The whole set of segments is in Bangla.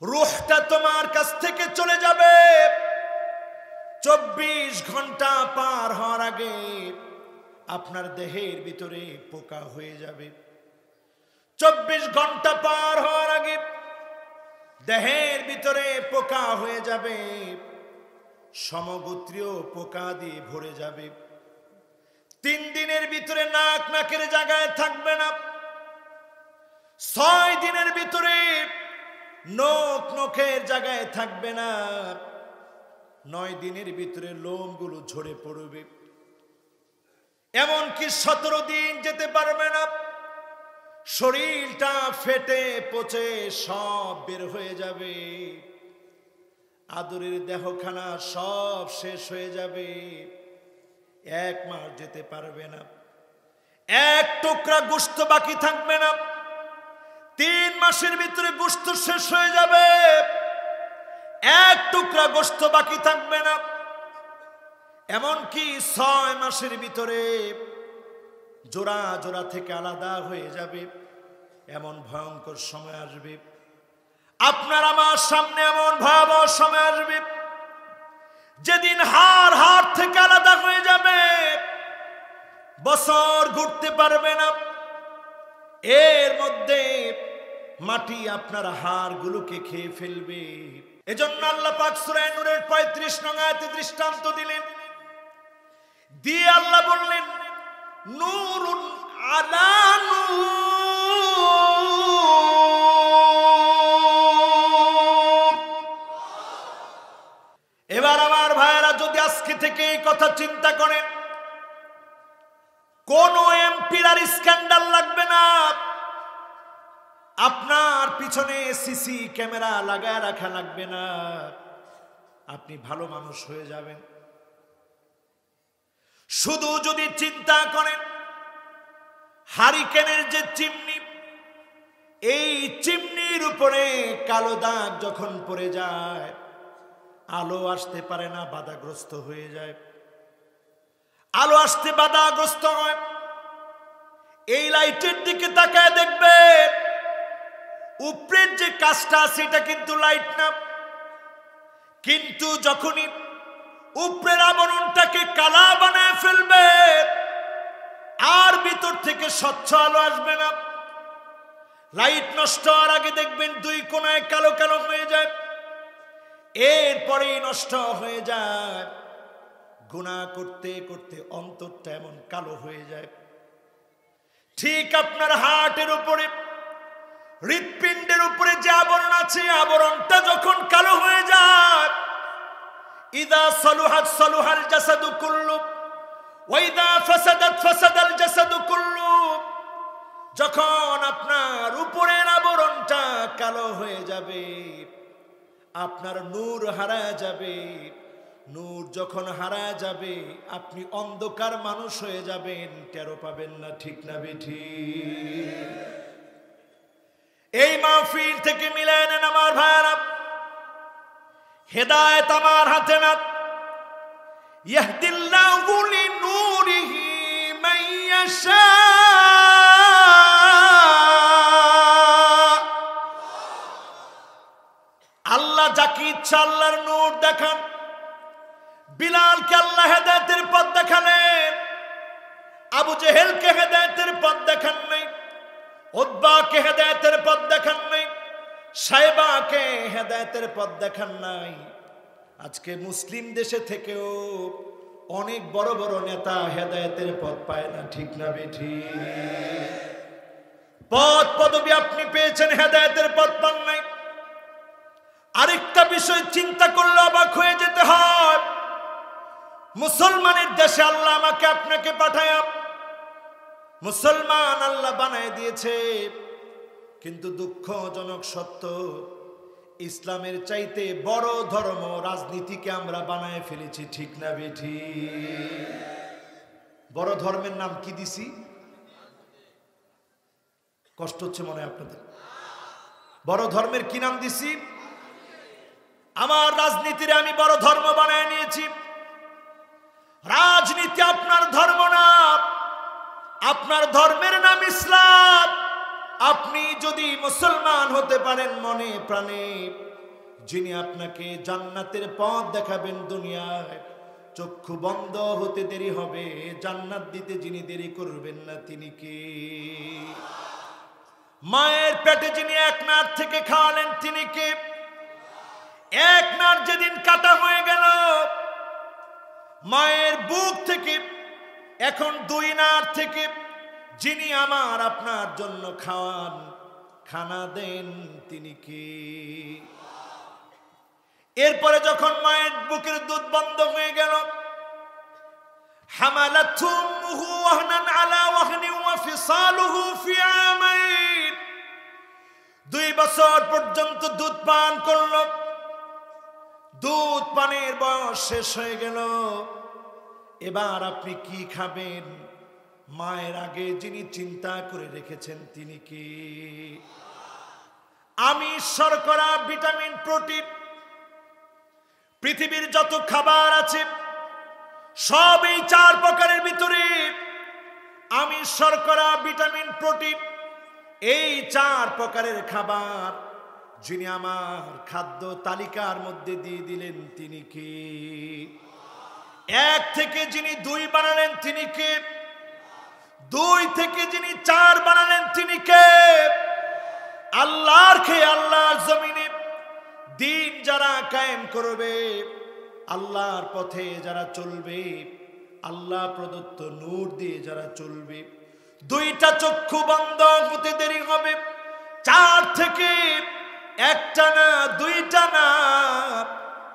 রূহটা তোমার কাছ থেকে চলে যাবে 24 ঘন্টা পার হওয়ার আগে আপনার দেহের ভিতরে পোকা হয়ে যাবে। 24 ঘন্টা পার হওয়ার আগে দেহের ভিতরে পোকা হয়ে যাবে, সমগোত্রীয় পোকা দিয়ে ভরে যাবে। 3 দিনের ভিতরে নাক নাকের জায়গায় থাকবে না। 6 দিনের ভিতরে নখ নখের জায়গায় থাকবে না। 9 দিনের ভিতরে লোমগুলো ঝরে পড়বে। এমনকি 17 দিন যেতে পারবে না। শরীরটা ফেটে পচে সব বের হয়ে যাবে। আদরের দেহখানা সব শেষ হয়ে যাবে। 1 মাস যেতে পারবে না। 1 টুকরা গোশত বাকি থাকবে না। 3 মাসের ভিতরে গোশত শেষ হয়ে যাবে। 1 টুকরা গোশত বাকি থাকবে না। এমনকি 6 মাসের ভিতরে জোড়া জোড়া থেকে আলাদা হয়ে যাবে। এমন ভয়ঙ্কর সময় আসবে, আপনার আমার সামনে এমন ভয়াবহ সময় আসবে যেদিন হাড় হাড় থেকে আলাদা হয়ে যাবে। বছর ঘুরতে পারবে না। এর মধ্যে মাটি আপনার হাড়গুলোকে খেয়ে ফেলবে। এজন্য আল্লাহ পাক সূরা নূরের 35 নং আয়াতে দৃষ্টান্ত দিলেন। দিয়ে আল্লাহ বললেন, নূরুন আলা নূর। এবার আমার ভাইয়েরা যদি আজকে থেকে এই কথা চিন্তা করেন, কোন এমপির আর স্ক্যান্ডাল লাগবে না। আপনার পিছনে সিসি ক্যামেরা লাগায় রাখা লাগবে না। আপনি ভালো মানুষ হয়ে যাবেন। শুধু যদি চিন্তা করেন, হারিকেনের যে চিমনি, এই চিমনির উপরে কালো দাগ যখন পড়ে যায়, আলো আসতে পারে না, বাধাগ্রস্ত হয়ে যায়। আলো আসতে বাধাগ্রস্ত হয়। এই লাইটের দিকে তাকায় দেখবে উপরের যে কাজটা আছে এটা কিন্তু লাইট না। কিন্তু যখনই উপরের আবরণটাকে কালা বানায় ফেলবে, আর ভিতর থেকে স্বচ্ছ আলো আসবে না। লাইট নষ্ট হওয়ার আগে দেখবেন 2 কোণায় কালো কালো হয়ে যায়, এরপরেই নষ্ট হয়ে যায়। গুনাহ করতে করতে অন্তরটা এমন কালো হয়ে যায়। ঠিক আপনার হার্টের উপরে, হৃৎপিণ্ডের উপরে যে আবরণ আছে, আবরণটা যখন কালো হয়ে যায়, ইদা সালুহাত সালুহাল জাসাদু কুল্লু ওয়া ইদা ফাসাদাত ফাসাদাল জাসাদু কুল্লু। যখন আপনার উপরের আবরণটা কালো হয়ে যাবে, আপনার নূর হারায় যাবে। নূর যখন হারায় যাবে, আপনি অন্ধকার মানুষ হয়ে যাবেন, টেরও পাবেন না। ঠিক না বেঠিক? এই মাহফিল থেকে মিলায় নেন আমার ভাইরা, হেদায়েত আমার হাতে না। ইয়াহদিল্লাহু লিনূরিহি মান ইয়াশা। আল্লাহ যাকে ইচ্ছা আল্লাহর নূর দেখান। বিলালকে আল্লাহ হেদায়েতের পথ দেখালেন, আবু জেহেলকে হেদায়েতের পথ দেখান নাই, উতবাকে হেদায়েতের পথ দেখান নাই, সাইবাকে হেদায়েতের পথ দেখান নাই। আজকে মুসলিম দেশে থেকেও অনেক বড় বড় নেতা হেদায়েতের পথ পায় না। ঠিক না বেঠিক? পদ পদবি আপনি পেয়েছেন, হেদায়েতের পথ পান নাই। আরেকটা বিষয় চিন্তা করলে অবাক হয়ে যেতে হয়। মুসলমানের দেশে আল্লাহ আমাকে আপনাকে পাঠায়, মুসলমান আল্লাহ বানায় দিয়েছে। কিন্তু দুঃখজনক সত্য, ইসলামের চাইতে বড় ধর্ম রাজনীতিকে আমরা বানায় ফেলেছি। ঠিক না বেঠিক? বড় ধর্মের নাম কি দিছি? কষ্ট হচ্ছে মনে হয় আপনাদের? বড় ধর্মের কি নাম দিছি? আমার রাজনীতিরে আমি বড় ধর্ম বানায় নিয়েছি। রাজনীতি আপনার ধর্ম না, আপনার ধর্মের নাম ইসলাম। আপনি যদি মুসলমান হতে পারেন মনে প্রাণে, যিনি আপনাকে জান্নাতের পথ দেখাবেন দুনিয়ায়, চক্ষু বন্ধ হতে দেরি হবে, জান্নাত দিতে যিনি দেরি করবেন না তিনি কে? মায়ের পেটে যিনি এক নাড় থেকে খাওয়ালেন তিনি কে? এক নাড় যেদিন কাটা হয়ে গেল, মায়ের বুক থেকে এখন দুই নাড় থেকে যিনি আমার আপনার জন্য খাওয়ান, খানা দেন তিনি কে? এরপরে যখন মায়ের বুকের দুধ বন্ধ হয়ে গেল, হামালাতহু উম্মুহু ওয়াহনান আলা ওয়াহনি ওয়া ফিসালুহু ফি আমাইন, 2 বছর পর্যন্ত দুধ পান করল, দুধ পানের বয়স শেষ হয়ে গেল, এবার আপনি কি খাবেন? মায়ের আগে যিনি চিন্তা করে রেখেছেন তিনি কি? আমিষ, শর্করা, ভিটামিন, প্রোটিন, পৃথিবীর যত খাবার আছে সব এই 4 প্রকারের ভিতরে। আমিষ, শর্করা, ভিটামিন, প্রোটিন, এই 4 প্রকারের খাবার যিনি আমার খাদ্য তালিকার মধ্যে দিয়ে দিলেন তিনি কে? 1 থেকে যিনি 2 বানালেন তিনি কে? 2 থেকে যিনি 4 বানালেন তিনি কে? আল্লাহর খেয়ে আল্লাহর জমিনে দিন যারা কায়েম করবে, আল্লাহর পথে যারা চলবে, আল্লাহ প্রদত্ত নূর দিয়ে যারা চলবে, 2টা চক্ষু বন্ধ হতে দেরি হবে। 4 থেকে 1টা না 2টা না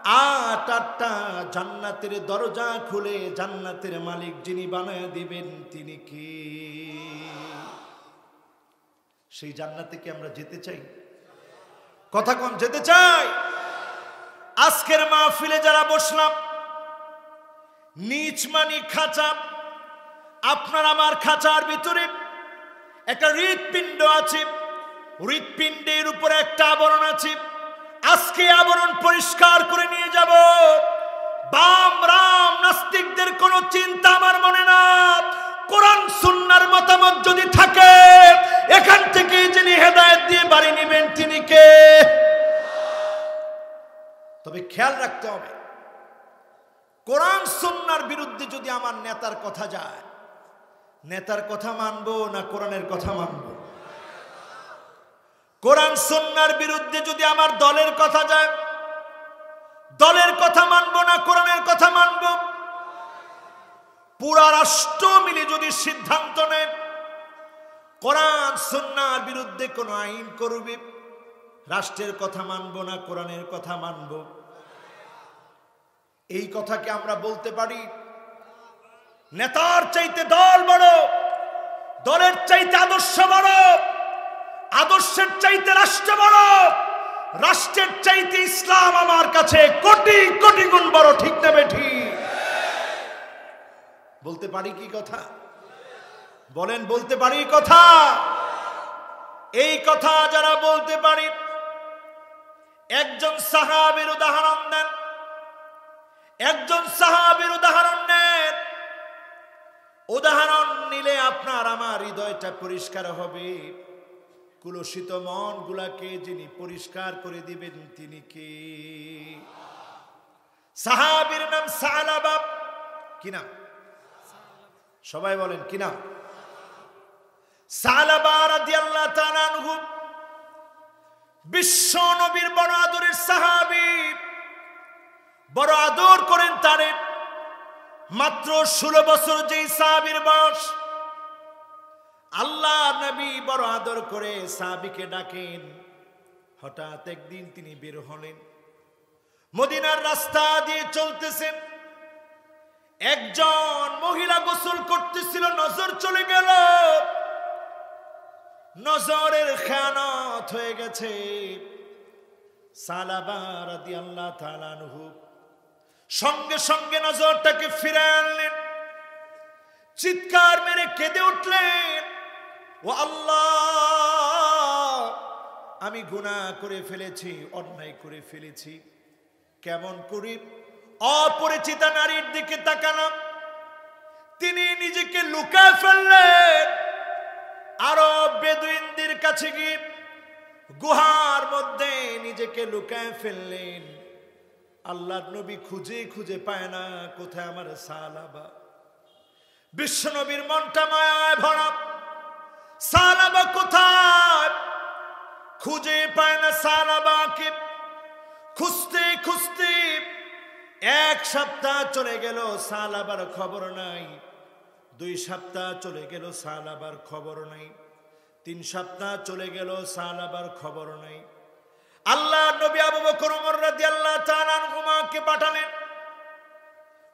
8টা জান্নাতের দরজা খুলে জান্নাতের মালিক যিনি বানায় দিবেন তিনি কি? সেই জান্নাতে কি আমরা যেতে চাই? কথা কোন যেতে চাই? আজকের মাহফিলে যারা বসলাম, নিচ মানি খাঁচা, আপনার আমার খাঁচার ভিতরে একটা হৃৎপিণ্ড আছে, হৃৎপিণ্ডের উপরে একটা আবরণ আছে। আজকে আবরণ পরিষ্কার করে নিয়ে যাব। বাম রাম নাস্তিকদের কোনো চিন্তা আমার মনে না। কোরআন সুন্নাহর মতামত যদি থাকে, এখান থেকে যিনি হেদায়েত দিয়ে বাড়ি নেবেন তিনি কে? তবে খেয়াল রাখতে হবে, কোরআন সুন্নাহর বিরুদ্ধে যদি আমার নেতার কথা যায়, নেতার কথা মানবো না কোরআনের কথা মানবো? কোরআন সুন্নাহর বিরুদ্ধে যদি আমার দলের কথা যায়, দলের কথা মানবো না কোরআনের কথা মানবো? পুরা রাষ্ট্র মিলে যদি সিদ্ধান্ত নেয় কোরআন সুন্নাহর বিরুদ্ধে কোন আইন করবে, রাষ্ট্রের কথা মানবো না কোরআনের কথা মানবো? এই কথাকে আমরা বলতে পারি? নেতার চাইতে দল বড়, দলের চাইতে আদর্শ বড়, আদর্শের চাইতে রাষ্ট্র বড়, রাষ্ট্রের চাইতে ইসলাম আমার কাছে কোটি কোটি গুণ বড়। ঠিক না বেঠি? বলতে পারি কি কথা? বলেন, বলতে পারি কথা? এই কথা যারা বলতে পারি, একজন সাহাবীর উদাহরণ দেন, একজন সাহাবীর উদাহরণ নেন। উদাহরণ নিলে আপনার আমার হৃদয়টা পরিষ্কার হবে। কুলসিত মন গুলাকে যিনি পরিষ্কার করে দিবেন তিনি কে? সাহাবীর নাম সালাবা। কি নাম? সবাই বলেন কি নাম? সালাবা রাদিয়াল্লাহু তাআলা আনহু বিশ্ব নবীর বড় আদরের সাহাবী, বড় আদর করেন তারে। মাত্র 16 বছর যেই সাহাবীর বয়স, আল্লাহ নবী বড় আদর করে সাহাবীকে ডাকেন। হঠাৎ একদিন তিনি বের হলেন, মদিনার রাস্তা দিয়ে চলতেছেন। একজন মহিলা গোসল করতেছিল, নজর চলে গেল, নজরের খেয়ানত হয়ে গেছে। সালাবা রাদিয়াল্লাহু তাআলা আনহু সঙ্গে সঙ্গে নজরটাকে ফিরে আনলেন, চিৎকার মেরে কেঁদে উঠলেন, ও আল্লাহ, আমি গুনাহ করে ফেলেছি, অন্যায় করে ফেলেছি। কেমন করে? অপরিচিতা নারীর দিকে তাকালাম, তিনি নিজেকে লুকায় ফেললেন। আরব বেদুইনদের কাছে গিয়ে গুহার মধ্যে নিজেকে লুকায় ফেললেন। আল্লাহর নবী খুঁজে খুঁজে পায় না কোথায় আমার সালাবা। বিশ্ব নবীর মনটা মায়ায় ভরা। সালাবা কোথায়? খুঁজে পায় না সালাবাকে। খুঁজতে খুঁজতে 1 সপ্তাহ চলে গেল, সালাবার খবর নাই। 2 সপ্তাহ চলে গেল, সালাবার খবর নাই। 3 সপ্তাহ চলে গেল, সালাবার খবর নাই। আল্লাহ নবী আবু বকর ওমর রাদিয়াল্লাহু তাআলা আনহুমাকে পাঠালেন,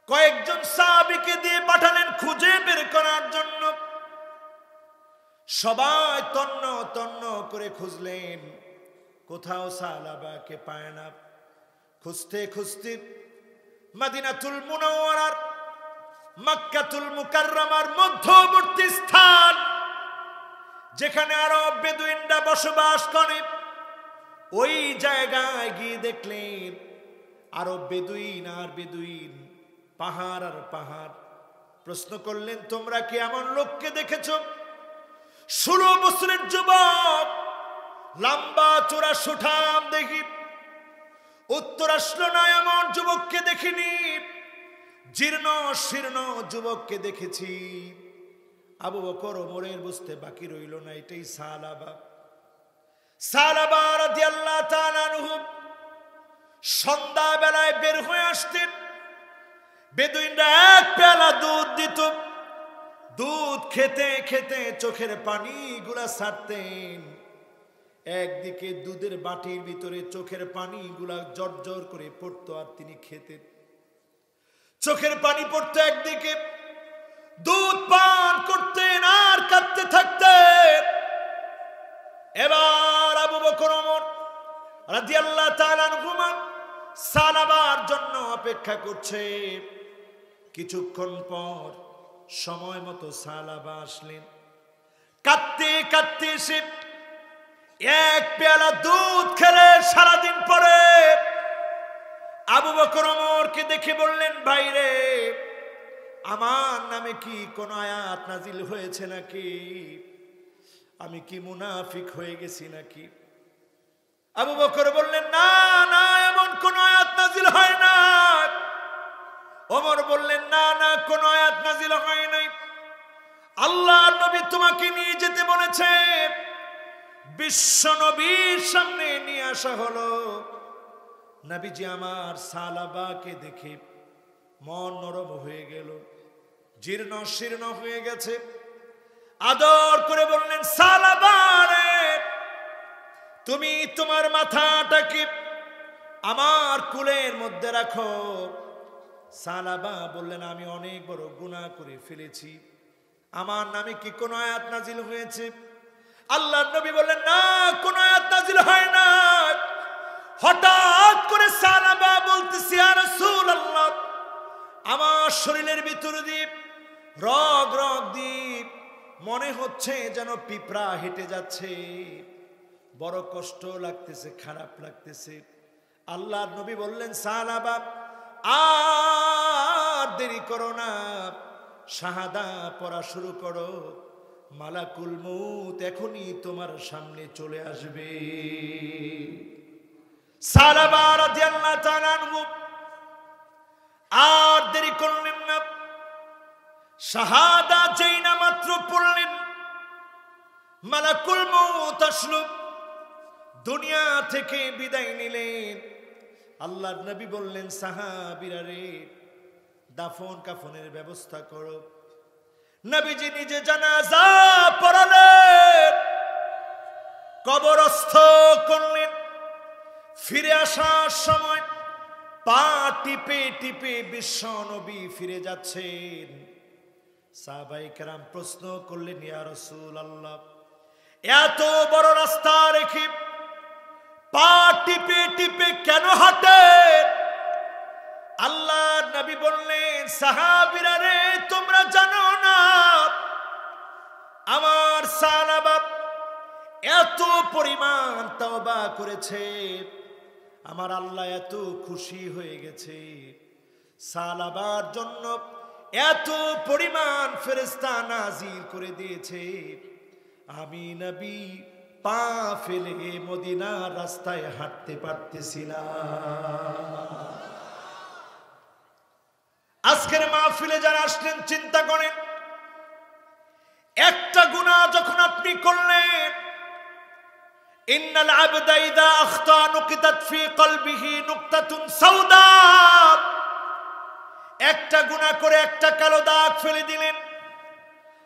কয়েকজন সাহাবীকে দিয়ে পাঠালেন খুঁজে বের করার জন্য। সবাই তন্ন তন্ন করে খুঁজলেন, কোথাও সালাবাকে পায় না। খুঁজতে খুঁজতে মদিনাতুল মুনাওয়ারার মক্কাতুল মুকাররমার মধ্যবর্তী স্থান, যেখানে আরব বেদুইনরা বসবাস করে, ওই জায়গায় গিয়ে দেখলেন আরব বেদুইন আর বেদুইন, পাহাড় আর পাহাড়। প্রশ্ন করলেন, তোমরা কি এমন লোককে দেখেছ? 16 বছরের যুবক, লম্বা চোরা সুঠাম দেখি। উত্তর আসলো, না, এমন যুবককে দেখিনি, জীর্ণ শীর্ণ যুবককে দেখেছি। আবু বকর ওমরের বুঝতে বাকি রইল না, এটাই সালাবা। সালাবা রাদিয়াল্লাহু তাআলা আনহু সন্ধ্যা বেলায় বের হয়ে আসতেন। বেদুইনরা 1 পেয়ালা দুধ দিত। দুধ খেতে খেতে চোখের পানিগুলা ছাড়তেন। একদিকে দুধের বাটির ভিতরে চোখের পানিগুলা জর্জর করে পড়তো, আর তিনি খেতেন। চোখের পানি পড়তো একদিকে, দুধ পান করতেন আর কাঁদতে থাকতেন। এবার আবু বকর ওমর রাদিয়াল্লাহু তাআলা আনহুমা সালাবার জন্য অপেক্ষা করছে। কিছুক্ষণ পর সময় মতো সালাবা আসলেন। কাঁদতে কাঁদতে এসে 1 পেয়ালা দুধ খেলে সারাদিন পরে আবু বকর ওমরকে দেখে বললেন, ভাই রে, আমার নামে কি কোন আয়াত নাজিল হয়েছে নাকি? আমি কি মুনাফিক হয়ে গেছি নাকি? আবু বকর বললেন, না না, এমন কোন আয়াত নাজিল হয় না। ওমর বললেন, না না, কোন আয়াত নাজিল হয় নাই। আল্লাহর নবী তোমাকে নিয়ে যেতে বলেছে। বিশ্ব নবীর সামনে নিয়ে আসা হলো। নবীজি আমার সালাবাকে দেখে মন নরম হয়ে গেল, জীর্ণ শীর্ণ হয়ে গেছে। আদর করে বললেন, সালাবা রে, তুমি তোমার মাথাটাকে আমার কুলের মধ্যে রাখো। সালাবা বললেন, আমি অনেক বড় গুনাহ করে ফেলেছি, আমার নামে কি কোন আয়াত নাজিল হয়েছে? আল্লাহর নবী বললেন, না, কোন আয়াত নাজিল হয় না। হঠাৎ করে সালাবা বলতেছে, ইয়া রাসূলুল্লাহ, আমার শরীরের ভিতর দিয়ে রগ রগ দিয়ে মনে হচ্ছে যেন পিঁপড়া হেঁটে যাচ্ছে। বড় কষ্ট লাগতেছে, খারাপ লাগতেছে। আল্লাহর নবী বললেন, সালাবা, আর দেরি করো না, শাহাদা পড়া শুরু করো। মালাকুল মউত এখনই তোমার সামনে চলে আসবে। সালাবা রাদিয়াল্লাহু তাআলা আনহু আর দেরি করলেন না। শাহাদা যেই না মাত্র পড়লেন, মালাকুল মউত আসলো, দুনিয়া থেকে বিদায় নিলেন। আল্লাহর নবী বললেন, সাহাবীরা রে, দাফন কাফনের ব্যবস্থা করো। নবীজি নিজে জানাজা পড়ালেন, কবরস্থ করলেন। ফিরে আসার সময় পা টিপে টিপে বিশ্ব নবী ফিরে যাচ্ছেন। সাহাবায়ে কেরাম প্রশ্ন করলেন, ইয়া রাসূলুল্লাহ, এত বড় রাস্তা রেখে পা টিপে টিপে কেন হাঁটেন? আল্লাহর নবী বললেন, সাহাবীরা রে, তোমরা জানো না আমার সালাবা এত পরিমাণ তওবা করেছে, আমার আল্লাহ এত খুশি হয়ে গেছে, সালাবার জন্য এত পরিমাণ ফেরেশতা নাজিল করে দিয়েছে। আমি নবী পা ফেলে মদিনার রাস্তায় হাঁটতে পারতেছি না। আজকের মাহফিলে যারা আসলেন চিন্তা করেন, একটা গুনাহ যখন আপনি করলেন, ইন্নাল আবদা ইযা আখতা নুকিতাত ফি কলবিহি নুকতাতুন সাউদা, একটা গুনাহ করে একটা কালো দাগ ফেলে দিলেন।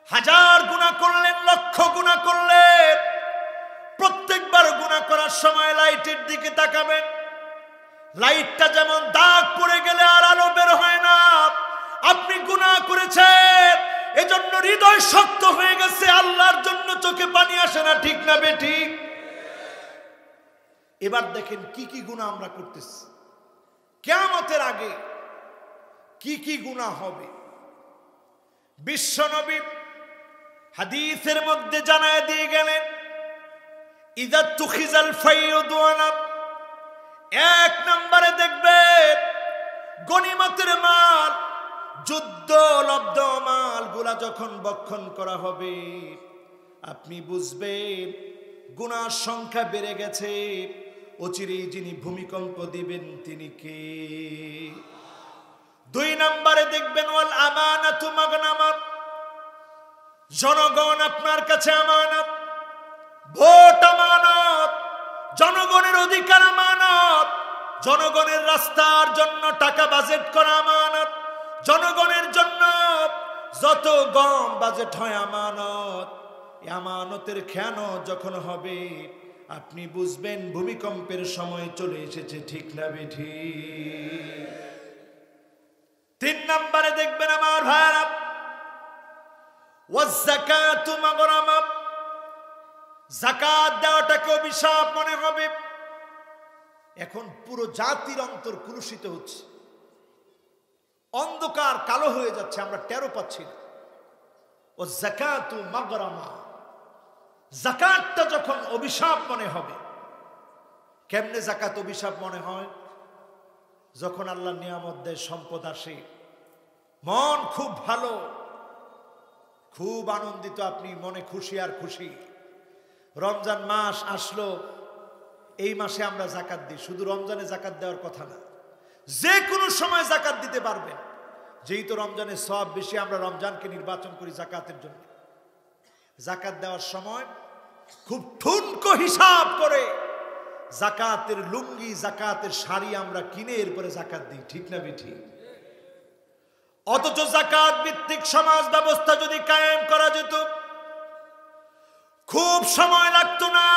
হাজার গুনাহ করলেন, লক্ষ গুনাহ করলেন, প্রত্যেকবার গুনাহ করার সময় লাইটের দিকে তাকাবেন। লাইটটা যেমন দাগ পড়ে গেলে আর আলো বের হয় না, আপনি গুনাহ করেছেন এজন্য হৃদয় শক্ত হয়ে গেছে, আল্লাহর জন্য চোখে পানি আসে না, ঠিক না বেঠিক? এবার দেখেন কি কি গুনাহ আমরা করতেছি, কিয়ামতের আগে কি কি গুনাহ হবে। বিশ্বনবী হাদিসের মধ্যে জানায় দিয়ে গেলেন, ইযা তুখিজাল ফাইয়ুদওয়ানা, এক নম্বরে দেখবেন গনিমতের মাল, যুদ্ধ লব্ধ মাল গুলা যখন বক্ষণ করা হবে, আপনি বুঝবেন গুনার সংখ্যা বেড়ে গেছে। অচিরেই যিনি ভূমিকম্প দিবেন তিনি কে? দুই নম্বরে দেখবেন ওয়াল আমানাতু মাগনামাত, জনগণ আপনার কাছে আমানত, ভোট আমানত, জনগণের অধিকার আমানত, জনগণের রাস্তার জন্য টাকা বাজেট করা আমানত, জনগণের জন্য যত গম বাজেট হয় আমানত। আমানতের খেয়ানত যখন হবে, আপনি বুঝবেন ভূমিকম্পের সময় চলে এসেছে, ঠিক না বেঠিক? তিন নম্বরে দেখবেন আমার ভাইরা, ওয়াজ্জাকাতু মাগরামা, যাকাত দেওয়াটাকে অভিশাপ মনে হবে। এখন পুরো জাতির অন্তর কুলুষিত হচ্ছে, অন্ধকার কালো হয়ে যাচ্ছে, আমরা টেরও পাচ্ছি না। ওয়াজ্জাকাতু মাগরামা, যাকাতটা যখন অভিশাপ মনে হবে। কেমনে যাকাত অভিশাপ মনে হয়? যখন আল্লাহ নিয়ামত দেয়, সম্পদ আসে, মন খুব ভালো, খুব আনন্দিত, আপনি মনে খুশি আর খুশি। রমজান মাস আসলো, এই মাসে আমরা যাকাত দিই। শুধু রমজানে যাকাত দেওয়ার কথা না, যে কোনো সময় যাকাত দিতে পারবেন। যেহেতু রমজানের সওয়াব বেশি, আমরা রমজানকে নির্বাচন করি যাকাতের জন্য। যাকাত দেওয়ার সময় খুব ঠুনকো হিসাব করে যাকাতের লুঙ্গি, যাকাতের শাড়ি আমরা কিনে এরপরে যাকাত দিই, ঠিক না বেঠিক? অথচ যাকাত ভিত্তিক সমাজ ব্যবস্থা যদি কায়েম করা যেত, খুব সময় লাগতো না।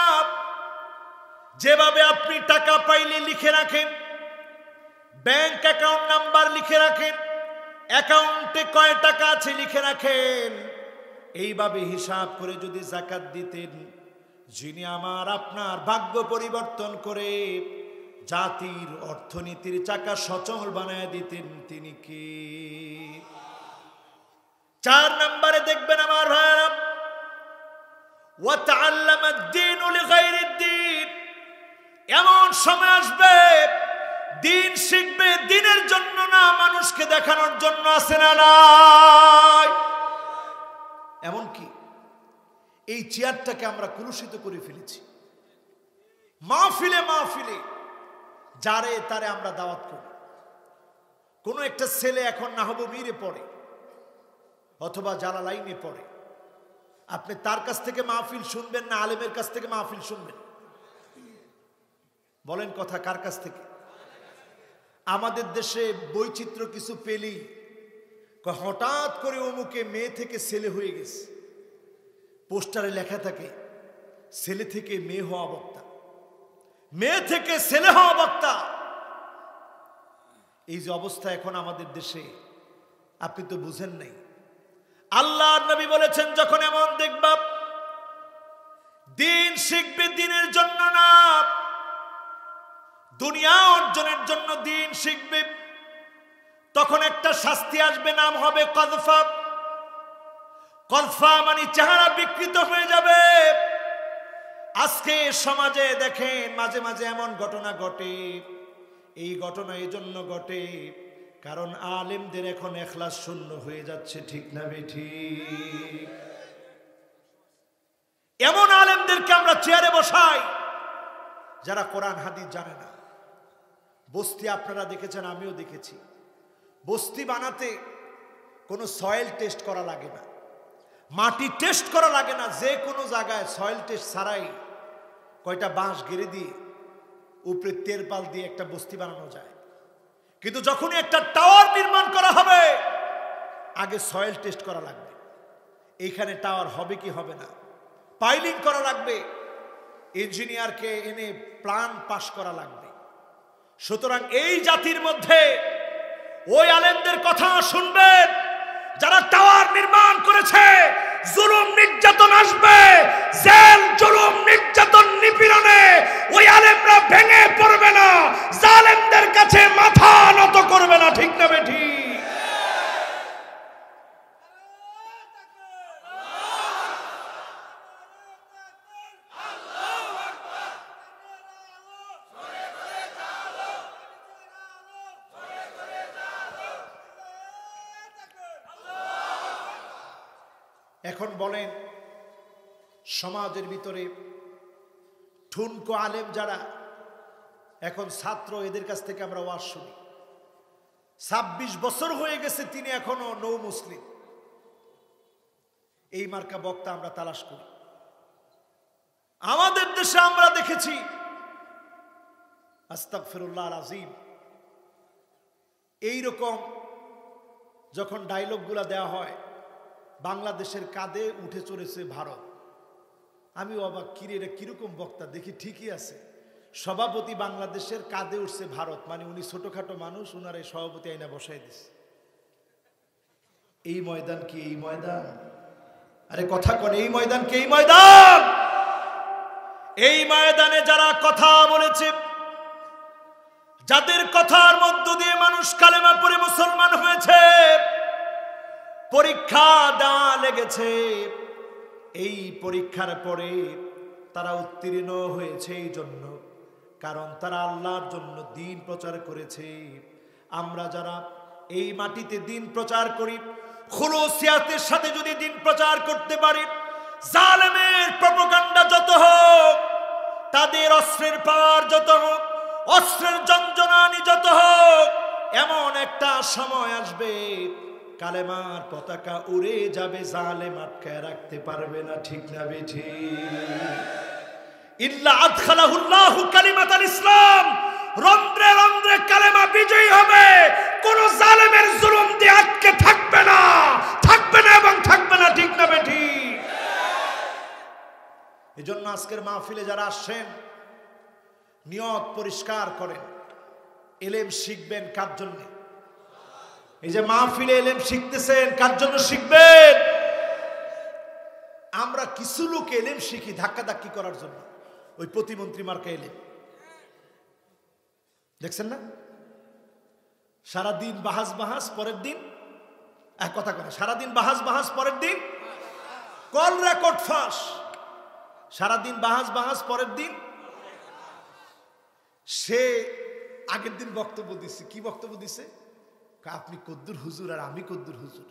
যেভাবে আপনি টাকা পাইলে লিখে রাখেন, ব্যাংক অ্যাকাউন্ট নাম্বার লিখে রাখেন, অ্যাকাউন্টে কয় টাকা আছে লিখে রাখেন, এইভাবে হিসাব করে যদি যাকাত দিতেন, যিনি আমার আপনার ভাগ্য পরিবর্তন করে জাতির অর্থনীতির চাকা সচল বানায় দিতেন, তিনি কে? চার নম্বরে দেখবেন আমার ভাইরা, ওয়া তাআল্লামাদ দীনু লিগাইরিদ দীন, এমন সময় আসবে দিন শিখবে দিনের জন্য না, মানুষকে দেখানোর জন্য। আছে না নাই? এমনকি এই চেয়ারটাকে আমরা কুলুষিত করে ফেলেছি। মাহফিলে মাহফিলে যারে তারে আমরা দাওয়াত করি। কোনো একটা ছেলে এখন নাহবমীরে পড়ে অথবা জালালাইনে পড়ে, আপনি তার কাছ থেকে মাহফিল শুনবেন না আলেমের কাছ থেকে মাহফিল শুনবেন? বলেন কথা, কার কাছ থেকে? আমাদের দেশে বৈচিত্র্য কিছু পেলেই হঠাৎ করে অমুকে মেয়ে থেকে ছেলে হয়ে গেছে, পোস্টারে লেখা থাকে ছেলে থেকে মেয়ে হওয়া বক্তা, মেয়ে থেকে ছেলে হওয়া বক্তা। এই যে অবস্থা এখন আমাদের দেশে, আপনি তো বুঝেন নাই। আল্লাহর নবী বলেছেন, যখন এমন দেখবা দিন শিখবে দিনের জন্য না, দুনিয়া অর্জনের জন্য দিন শিখবে, তখন একটা শাস্তি আসবে, নাম হবে কযফা। কযফা মানে চেহারা বিকৃত হয়ে যাবে। আজকে সমাজে দেখেন মাঝে মাঝে এমন ঘটনা ঘটে, এই ঘটনা এই জন্য ঘটে কারণ আলেমদের এখন ইখলাস শূন্য হয়ে যাচ্ছে, ঠিক না বেঠিক? এমন আলেমদেরকে আমরা চেয়ারে বসাই যারা কোরআন হাদিস জানে না। বস্তি আপনারা দেখেছেন, আমিও দেখেছি। বস্তি বানাতে কোনো সয়েল টেস্ট করা লাগে না, মাটি টেস্ট করা লাগে না। যে কোনো জায়গায় সয়েল টেস্ট ছাড়াই কয়টা বাঁশ গেড়ে দিয়ে উপরে তেরপাল দিয়ে একটা বস্তি বানানো যায়। কিন্তু যখনই একটা টাওয়ার নির্মাণ করা হবে, আগে সয়েল টেস্ট করা লাগবে, এইখানে টাওয়ার হবে কি হবে না, পাইলিং করা লাগবে, ইঞ্জিনিয়ারকে এনে প্ল্যান পাস করা লাগবে। সুতরাং এই জাতির মধ্যে ওই আলেমদের কথা শুনবেন যারা টাওয়ার নির্মাণ করেছে। জুলুম নির্যাতন আসবে, জেল জুলুম নির্যাতন নিপীড়নে ওই আলেমরা ভেঙে পড়বে না, জালেমদের কাছে মাথা নত করবে না। ঠিক না বেঠি? এখন বলেন, সমাজের ভিতরে ঠুনকো আলেম যারা এখন ছাত্র, এদের কাছ থেকে আমরা ওয়াজ শুনি। 26 বছর হয়ে গেছে, তিনি এখনো নৌ মুসলিম। এই মার্কা বক্তা আমরা তালাশ করি। আমাদের দেশে আমরা দেখেছি, আস্তাগফিরুল্লাহ আযীম, এইরকম যখন ডায়লগগুলা দেওয়া হয়, বাংলাদেশের কাঁধে উঠে চলেছে ভারত। আমি অবাক, কিরে এটা কিরকম বক্তা, দেখি ঠিকই আছে। সভাপতি বাংলাদেশের কাঁধে উঠছে ভারত, মানে উনি ছোটখাটো মানুষ, উনার এই সভাপতি আইনা বসাই দিছে। এই ময়দান কি এই ময়দান? আরে কথা করে, এই ময়দান কি এই ময়দান? এই ময়দানে যারা কথা বলেছে, যাদের কথার মধ্য দিয়ে মানুষ কালেমা পড়ে মুসলমান হয়েছে, পরীক্ষা দেওয়া লেগেছে, এই পরীক্ষার পরে তারা উত্তীর্ণ হয়েছে এই জন্য, কারণ তারা আল্লাহর জন্য দ্বীন প্রচার করেছে। আমরা যারা এই মাটিতে দ্বীন প্রচার করি, খুলুসিয়াতের সাথে যদি দ্বীন প্রচার করতে পারি, জালেমের প্রোপাগান্ডা যত হোক, তাদের অস্ত্রের পাওয়ার যত হোক, অস্ত্রের যন্ত্রণানি যত হোক, এমন একটা সময় আসবে কালেমার পতাকা উড়ে যাবে, জালেম আটকায় রাখতে পারবে না। ঠিক না বেঠি? ইল্লা আদখালাহুল্লাহু কালিমাতাল ইসলাম, রন্ধ্রে রন্ধ্রে কালেমা বিজয়ী হবে, কোন জালেমের জুলুম দিয়ে আটকে থাকবে না, থাকবে না এবং থাকবে না। ঠিক না বেঠি? এজন্য আজকের মাহফিলে যারা আসছেন, নিয়ত পরিষ্কার করেন। ইলম শিখবেন কার জন্য? এই যে মাহফিলে ইলম শিখতেছেন, কার জন্য শিখবেন? আমরা কিছু লোক ইলম শিখি ধাক্কাধাক্কি করার জন্য, ওই প্রতিমন্ত্রী মার্কা ইলম। দেখছেন না? সারাদিন বাহাস বাহাস, পরের দিন এক কথা করে, সারাদিন বাহাস বাহাস, পরের দিন কল রেকর্ড ফাঁস। সারাদিন বাহাস বাহাস, পরের দিন সে আগের দিন বক্তব্য দিচ্ছে। কি বক্তব্য দিছে? আপনি কদ্দুর হুজুর আর আমি কদ্দুর হুজুর,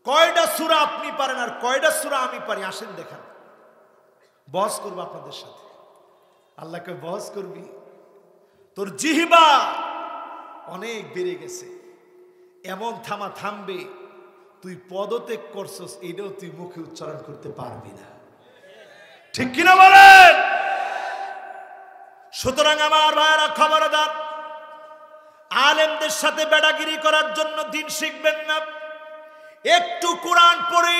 কয়টা সূরা আপনি পারেন আর কয়টা সূরা আমি পারি, আসেন দেখান, বহস করবো আপনাদের সাথে। আল্লাহকে বহস করবি? তোর জিহবা অনেক বেড়ে গেছে, এমন থামা থামবে, তুই পদত্যাগ করছস, এটাও তুই মুখে উচ্চারণ করতে পারবি না। ঠিক কিনা বলেন? সুতরাং আমার ভাইয়েরা খবরদার, আলেমদের সাথে বেড়াগিরি করার জন্য দিন শিখবেন না। একটু কোরআন পড়ে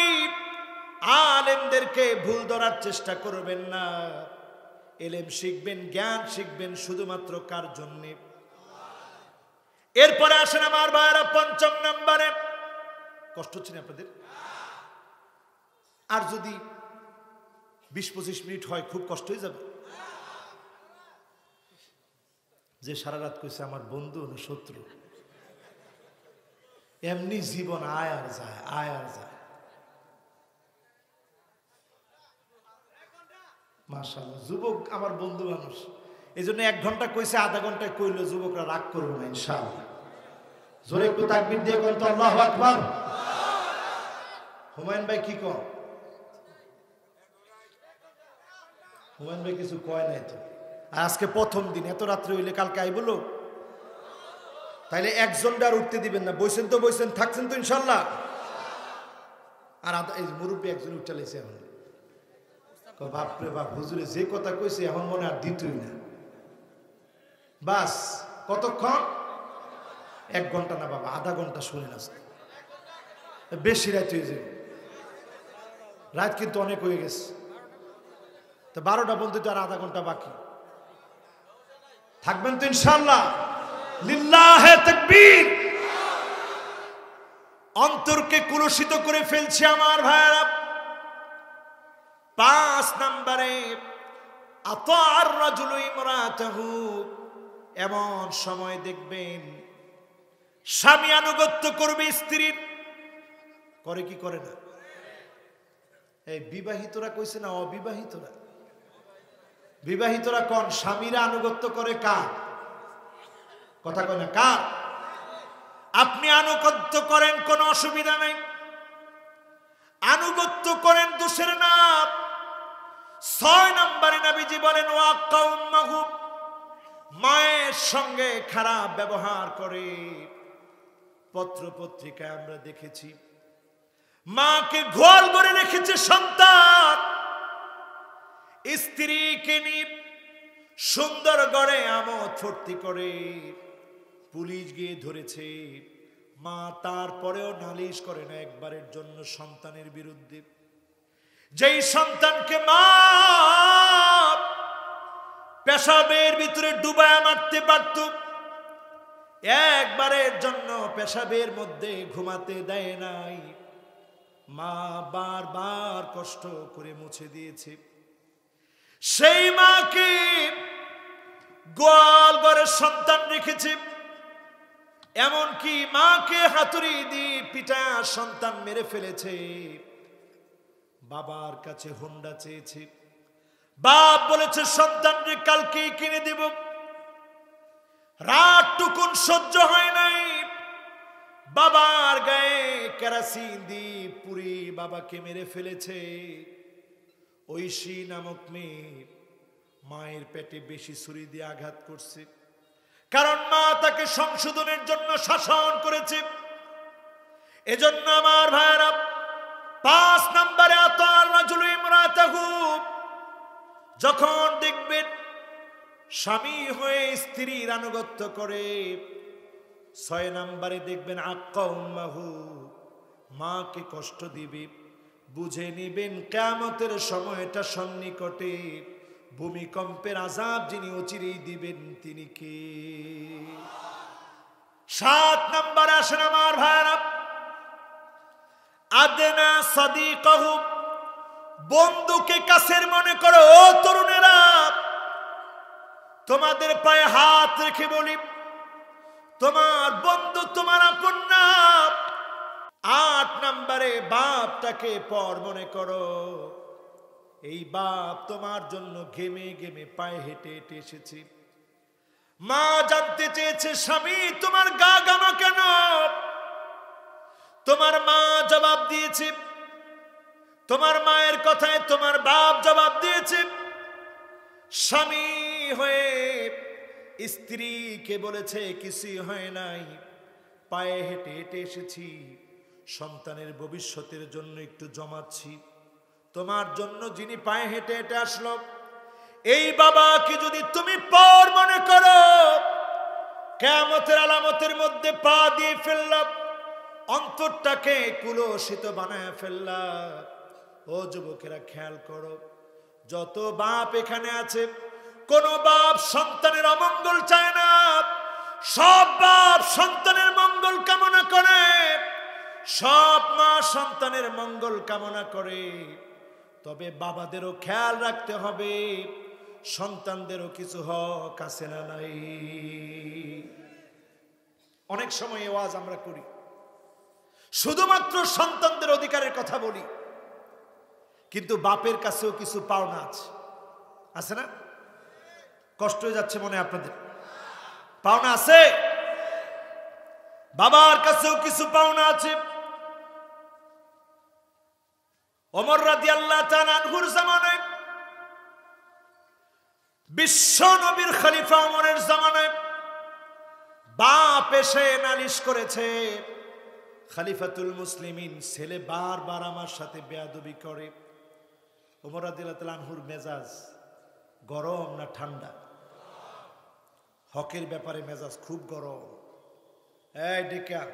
আলেমদেরকে ভুল ধরার চেষ্টা করবেন না। ইলম শিখবেন, জ্ঞান শিখবেন শুধুমাত্র কার জন্য? এরপরে আসেন আমার ভাইয়েরা ৫ম নম্বরে। কষ্ট হচ্ছে না আপনাদের? আর যদি ২০-২৫ মিনিট হয়, খুব কষ্ট হয়ে যাবে। যে সারা রাত কইছে আমার বন্ধু না শত্রু, এমনি জীবন আয় আর যায়, আয় আর যায়। মাশাআল্লাহ, যুবক আমার বন্ধু মানুষ, এই জন্য ১ ঘন্টা কইছে, আধা ঘন্টায় কইলো, যুবকরা রাগ করবো না ইনশাআল্লাহ। জোরে একটু তাকবীর দিয়ে বলতো আল্লাহু আকবার। হুমায়ুন ভাই কি কন? হুমায়ুন ভাই কিছু কয় নাই তো। আর আজকে প্রথম দিন, এত রাত্রে হইলে কালকে আইব লোক, তাইলে একজনটা আর উঠতে দিবেন না। বইছেন তো বইছেন, থাকছেন তো ইনশাল্লাহ। আর এই মুরব্বী একজন উঠতে লাইছে এখন, বাপরে বাপ, হুজুরে যে কথা কইছে এখন মনে আর দিতই না। বাস কতক্ষণ? 1 ঘন্টা না বাবা, আধা ঘন্টা শুনেন আজকে, বেশি রাত হয়ে যাবে। রাত কিন্তু অনেক হয়ে গেছে, তো 12টা বলতে তো আর আধা ঘন্টা বাকি। থাকবেন তো ইনশাআল্লাহ? লিল্লাহে তাকবীর। অন্তরকে কুলুষিত করে ফেলছে আমার ভাইরা। 5 নম্বরে আতার রাজুলু ইমরাতাহু, এমন সময় দেখবেন স্বামী আনুগত্য করবে স্ত্রীর। করে কি করে না? এই বিবাহিতরা কইছে না অবিবাহিতরা? বিবাহিতরা কোন? স্বামীরা আনুগত্য করে কার? কথা কয় না, কার? আপনি আনুগত্য করেন, কোনো অসুবিধা নেই, আনুগত্য করেন, দোষের না। 6 নম্বরে নবীজি বলেন ওয়াক্কা উম্মাহু, মায়ের সঙ্গে খারাপ ব্যবহার করে। পত্র পত্রিকায় আমরা দেখেছি মাকে গোয়াল করে রেখেছে সন্তান, স্ত্রীকে নিয়ে সুন্দর গড়ে আমোদ ফুর্তি করে। পুলিশ গিয়ে ধরেছে, মা তারপরেও নালিশ করে না একবারের জন্য সন্তানের বিরুদ্ধে। যেই সন্তানকে মা পেশাবের ভিতরে ডুবায় মারতে পারত, একবারের জন্য পেশাবের মধ্যে ঘুমাতে দেয় নাই, মা বারবার কষ্ট করে মুছে দিয়েছে। সেই মাকে গোয়াল ঘরে সন্তান রেখেছে, এমনকি মাকে হাতুড়ি দিয়ে পিটা সন্তান মেরে ফেলেছে। বাবার কাছে হুন্ডা চেয়েছে, বাপ বলেছে সন্তানকে কালকেই কিনে দেব। রাত টুকুন সহ্য হয় নাই, বাবার গায়ে কেরাসিন দিয়ে পুরি বাবাকে মেরে ফেলেছে। ঐশী নামক মেয়ে মায়ের পেটে বেশি ছুরি দিয়ে আঘাত করছে, কারণ মা তাকে সংশোধনের জন্য শাসন করেছে। এজন্য আমার ভাইরা, 5 নম্বরে আতার রাজুলু ইমরাতাহু, যখন দেখবেন স্বামী হয়ে স্ত্রীর আনুগত্য করে। 6 নম্বরে দেখবেন আক্কা উম্মাহু, মাকে কষ্ট দিবে। বুঝে নিবেন কিয়ামতের সময়টা সন্নিকটে, ভূমিকম্পের আযাব যিনি অচিরেই দিবেন তিনি কে? 7 নম্বরে আসেন আমার ভাইরা, আদনা সাদিকাহু, বন্ধুকে কাছের মনে করো। ও তরুণেরা, তোমাদের পায়ে হাত রেখে বলি, তোমার বন্ধু তোমার আপন না। 8 নম্বরে বাপটাকে পর মনে করো। এই বাপ তোমার জন্য ঘেমে ঘেমে পায়ে হেঁটে হেঁটে এসেছে। মা জানতে চেয়েছে, স্বামী তোমার গা গামা কেন? তোমার মা জবাব দিয়েছে, তোমার মায়ের কথায় তোমার বাপ জবাব দিয়েছে। স্বামী হয়ে স্ত্রীকে বলেছে কিছুই হয় নাই, পায়ে হেঁটে হেঁটে এসেছি, সন্তানের ভবিষ্যতের জন্য একটু জমাচ্ছি। তোমার জন্য যিনি পায়ে হেঁটে হেঁটে আসলো, এই বাবাকে যদি তুমি পর মনে করো, কিয়ামতের আলামতের মধ্যে পা দিয়ে ফেললাম, অন্তরটাকে কুলসিত বানায় ফেললাম। ও যুবকেরা খেয়াল করো, যত বাপ এখানে আছে, কোন বাপ সন্তানের অমঙ্গল চায় না। সব বাপ সন্তানের মঙ্গল কামনা করে, সব মা সন্তানের মঙ্গল কামনা করে। তবে বাবাদেরও খেয়াল রাখতে হবে, সন্তানদেরও কিছু হক আছে না নাই। অনেক সময় ওয়াজ আমরা করি, শুধুমাত্র সন্তানদের অধিকারের কথা বলি, কিন্তু বাপের কাছেও কিছু পাওনা আছে, আছে না? কষ্ট হয়ে যাচ্ছে মনে আপনাদের? পাওনা আছে, বাবার কাছেও কিছু পাওনা আছে। ওমর রাদিয়াল্লাহু তাআলা আনহুর জামানায় বিশ্ব নবীর খলিফা ওমরের জামানায় বাপ এসে নালিশ করেছে, খলিফাতুল মুসলিমিন ছেলে বারবার আমার সাথে বেয়াদবি করে। ওমর রাদিয়াল্লাহু তাআলা আনহুর মেজাজ গরম না ঠান্ডা? হকের ব্যাপারে মেজাজ খুব গরম। এই ডেকে আন,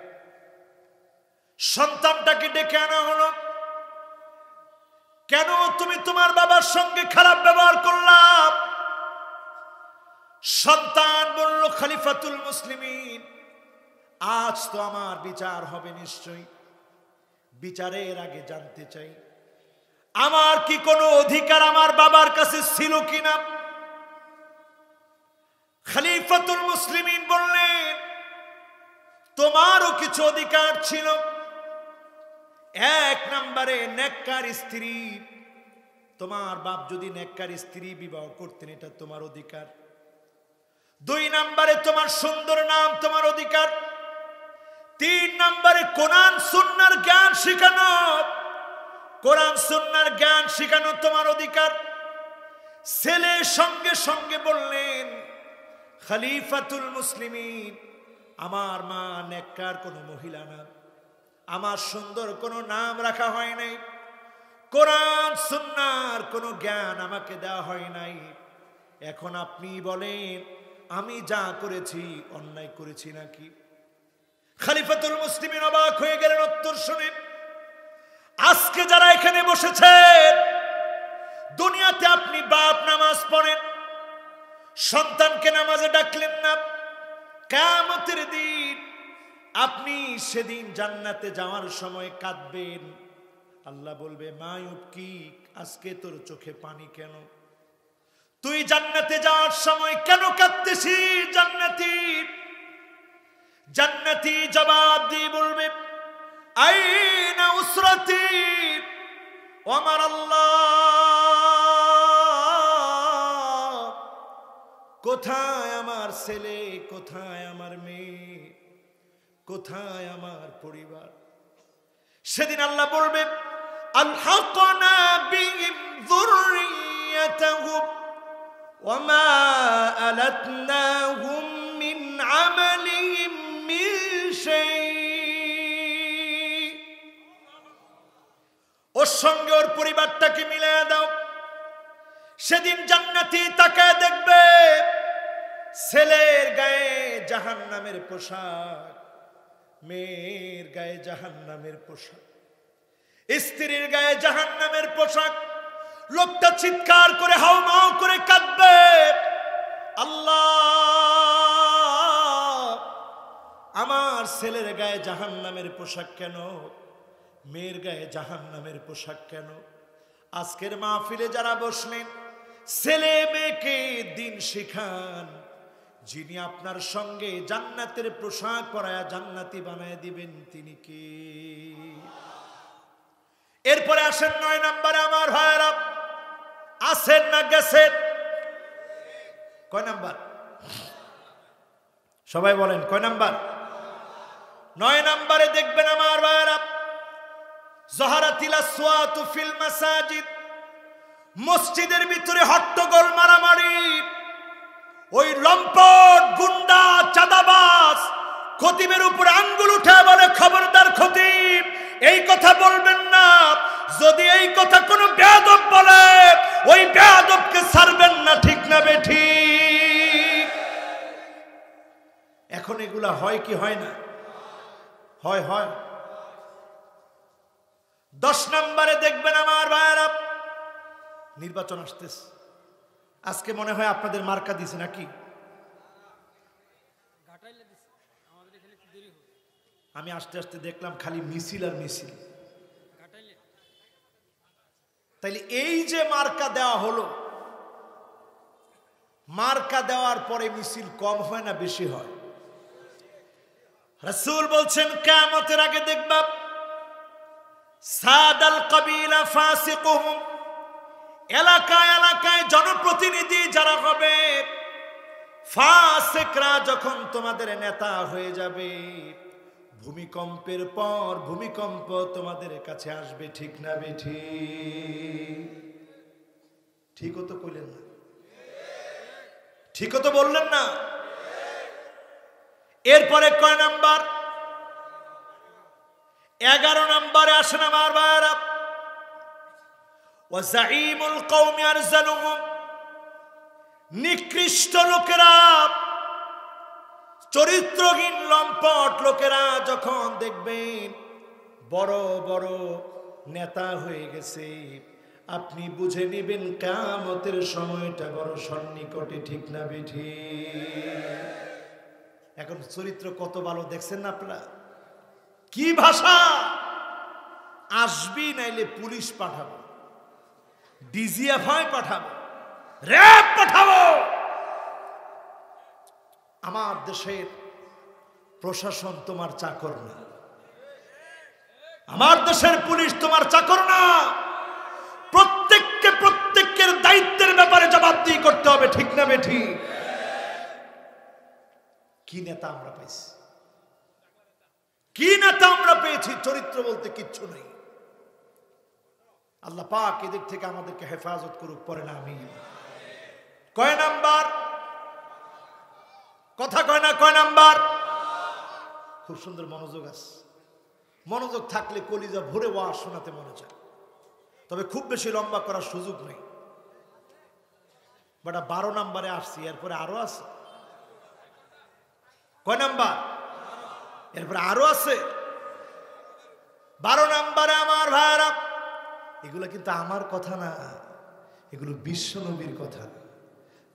সন্তানটাকে ডেকে আনা হলো। কেন তুমি তোমার বাবার সঙ্গে খারাপ ব্যবহার করলাম? সন্তান বলল, খলিফাতুল মুসলিমিন, আজ তো আমার বিচার হবে নিশ্চয়ই, বিচারের আগে জানতে চাই আমার কি কোনো অধিকার আমার বাবার কাছে ছিল কিনা। খলিফাতুল মুসলিমিন বললেন, তোমারও কিছু অধিকার ছিল। এক নম্বরে নেককার স্ত্রী, তোমার বাপ যদি নেককার স্ত্রী বিবাহ করতেন এটা তোমার অধিকার। দুই নম্বরে তোমার সুন্দর নাম তোমার অধিকার। তিন নম্বরে কোরআন সুন্নাহর জ্ঞান শেখানো, কোরআন সুন্নাহর জ্ঞান শেখানো তোমার অধিকার। ছেলে সঙ্গে সঙ্গে বললেন, খলিফাতুল মুসলিমিন, আমার মা নেককার কোনো মহিলা না, আমার সুন্দর কোনো নাম রাখা হয় নাই, কোরআন সুন্নাহর কোনো জ্ঞান আমাকে দেওয়া হয় নাই। এখন আপনি বলেন আমি যা করেছি অন্যায় করেছি নাকি? খলিফাতুল মুসলিমিন অবাক হয়ে গেলেন উত্তর শুনে। আজকে যারা এখানে বসেছেন, দুনিয়াতে আপনি বাপ নামাজ পড়েন, সন্তানকে নামাজে ডাকলেন না। কিয়ামতের দিন আপনি সেদিন জান্নাতে যাওয়ার সময় কাঁদবেন। আল্লাহ বলবে, মা ইউবকি, আজকে তোর চোখে পানি কেন? তুই জান্নাতে যাওয়ার সময় কেন কাঁদতেছিস? জান্নাতি জবাব দিয়ে বলবে, আইনা উসরাতি, ও আমার আল্লাহ, কোথায় আমার ছেলে, কোথায় আমার মেয়ে, কোথায় আমার পরিবার? সেদিন আল্লাহ বলবে, আলহাকনা বিহিম যুররিয়াতাহুম ওয়া মা আলাতনাহুম মিন আমালিহিম মিন শাই। ওর সঙ্গে ওর পরিবারটাকে মিলিয়ে দাও। সেদিন জান্নাতি তাকায় দেখবে, ছেলের গায়ে জাহান্নামের পোশাক, মেয়ের গায়ে জাহান্নামের পোশাক, স্ত্রীর গায়ে জাহান্নামের পোশাক। লোকটা চিৎকার করে হাউমাউ করে কাঁদবে, আল্লাহ, আমার ছেলের গায়ে জাহান্নামের পোশাক কেন, মেয়ের গায়ে জাহান্নামের পোশাক কেন? আজকের মাহফিলে যারা বসলেন, ছেলে মেয়েকে দিন শিখান, যিনি আপনার সঙ্গে জান্নাতের পোশাক পরায়া জান্নাতি বানায় দিবেন তিনি কে? এরপরে আসেন 9 নম্বরে। আমার ভাইয়েরা, আসেন না গেছেন? কয় নাম্বার? সবাই বলেন কয় নাম্বার? 9 নম্বরে দেখবেন আমার ভাইয়েরা, যাহারাতিল আসওয়াতু ফিল মাসাজিদ, মসজিদের ভিতরে হট্টগোল মারামারি। ওই লম্পট গুন্ডা চাঁদাবাজ খতিবের উপরে আঙ্গুল উঠে বলে, খবরদার খতিব, এই কথা বলবেন না। যদি এই কথা কোনো বেয়াদব বলে, ওই বেয়াদবকে ছাড়বেন না, ঠিক না বেঠিক? এখন এগুলা হয় কি হয় না? হয়। 10 নম্বরে দেখবেন আমার ভাইয়েরা, নির্বাচন আসতেছে। আজকে মনে হয় আপনাদের মার্কা দিছে নাকি? আমি আস্তে আস্তে দেখলাম খালি মিছিল আর মিছিল। তাইলে এই যে মার্কা দেওয়া হলো, মার্কা দেওয়ার পরে মিছিল কম হয় না বেশি হয়? রাসূল বলছেন, কিয়ামতের আগে দেখবা সাদাল কবিলা ফাসিকুহুম, এলাকায় এলাকায় জনপ্রতিনিধি যারা হবে, ফাসিকরা যখন তোমাদের নেতা হয়ে যাবে, ভূমিকম্পের পর ভূমিকম্প তোমাদের কাছে আসবে, ঠিক না বেঠিক? ঠিকও তো কইলেন না? ঠিকও তো বললেন না? এরপরে কয় নাম্বার? 11 নম্বরে আসেন আমার ভাইরা, ওয়া যাঈমুল কওমি আরযালুহুম, নিকৃষ্ট লোকেরা, চরিত্রহীন লম্পট লোকেরা যখন দেখবেন বড় বড় নেতা হয়ে গেছে, আপনি বুঝে নেবেন কিয়ামতের সময়টা বড় সন্নিকটে। ঠিক না বেঠিক? এখন চরিত্র কত ভালো দেখছেন না আপনারা? কি ভাষা! আসবি নাইলে পুলিশ পাঠাবো, ডিজিএফআই পাঠাবো, র‍্যাব পাঠাবো। আমার দেশের প্রশাসন তোমার চাকর না, আমার দেশের পুলিশ তোমার চাকর না। প্রত্যেকের দায়িত্বের ব্যাপারে জবাবদিহি করতে হবে। ঠিক না বেঠিক? কি নেতা আমরা পাইছি, কি নেতা আমরা পেয়েছি! চরিত্র বলতে কিচ্ছু নেই। আল্লাহ পাক এদিক থেকে আমাদেরকে হেফাজত করুক, পরে না আমি। কয় নাম্বার? কথা কয় না? কয় নাম্বার? খুব সুন্দর মনোযোগ আছে। মনোযোগ থাকলে কলিজা ভরে ওয়াজ শোনাতে মনে চায়। তবে খুব বেশি লম্বা করার সুযোগ নেই। বাট 12 নম্বরে আসছি, এরপরে আরো আছে। কয় নাম্বার? এরপরে আরো আছে 12 নম্বরে আমার ভাইরা। এগুলো কিন্তু আমার কথা না, এগুলো বিশ্ব নবীর কথা।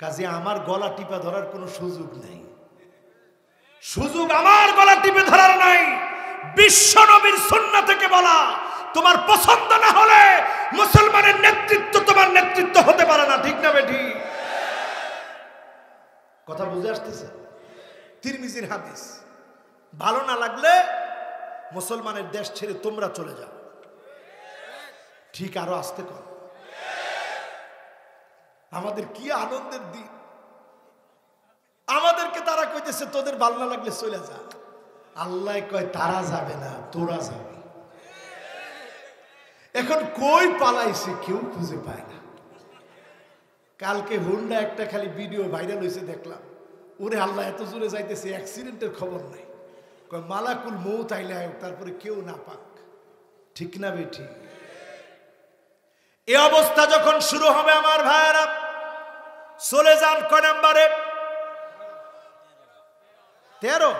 কাজে আমার গলা টিপা ধরার কোনো সুযোগ নেই। সুযোগ আমার গলা টিপে ধরার নাই। বিশ্ব নবীর সুন্নাহ থেকে বলা। তোমার পছন্দ না হলে মুসলমানের নেতৃত্ব তোমার নেতৃত্ব হতে পারে না। ঠিক না বেঠিক? কথা বুঝে আসতেছে? তিরমিজির হাদিস। ভালো না লাগলে মুসলমানের দেশ ছেড়ে তোমরা চলে যাও। ঠিক, আরো আসতে কর। আমাদের কি আনন্দের দিন! আমাদেরকে তারা কইতেছে তোদের ভালো না লাগলে চলে যা। আল্লাহ কয় তারা যাবে না, তোরা যাবে। এখন কই পালাইছে কেউ খুঁজে পায় না। কালকে হুন্ডা একটা খালি ভিডিও ভাইরাল হয়েছে দেখলাম। ওরে আল্লাহ, এত জোরে যাইতেছে, অ্যাক্সিডেন্টের খবর নাই। কয় মালাকুল মউত আইলে আয়োগ, তারপরে কেউ না পাক। ঠিক না বেঠিক? এই অবস্থা যখন শুরু হবে আমার ভাইয়েরা, চলে যান কয় নম্বরে? 13।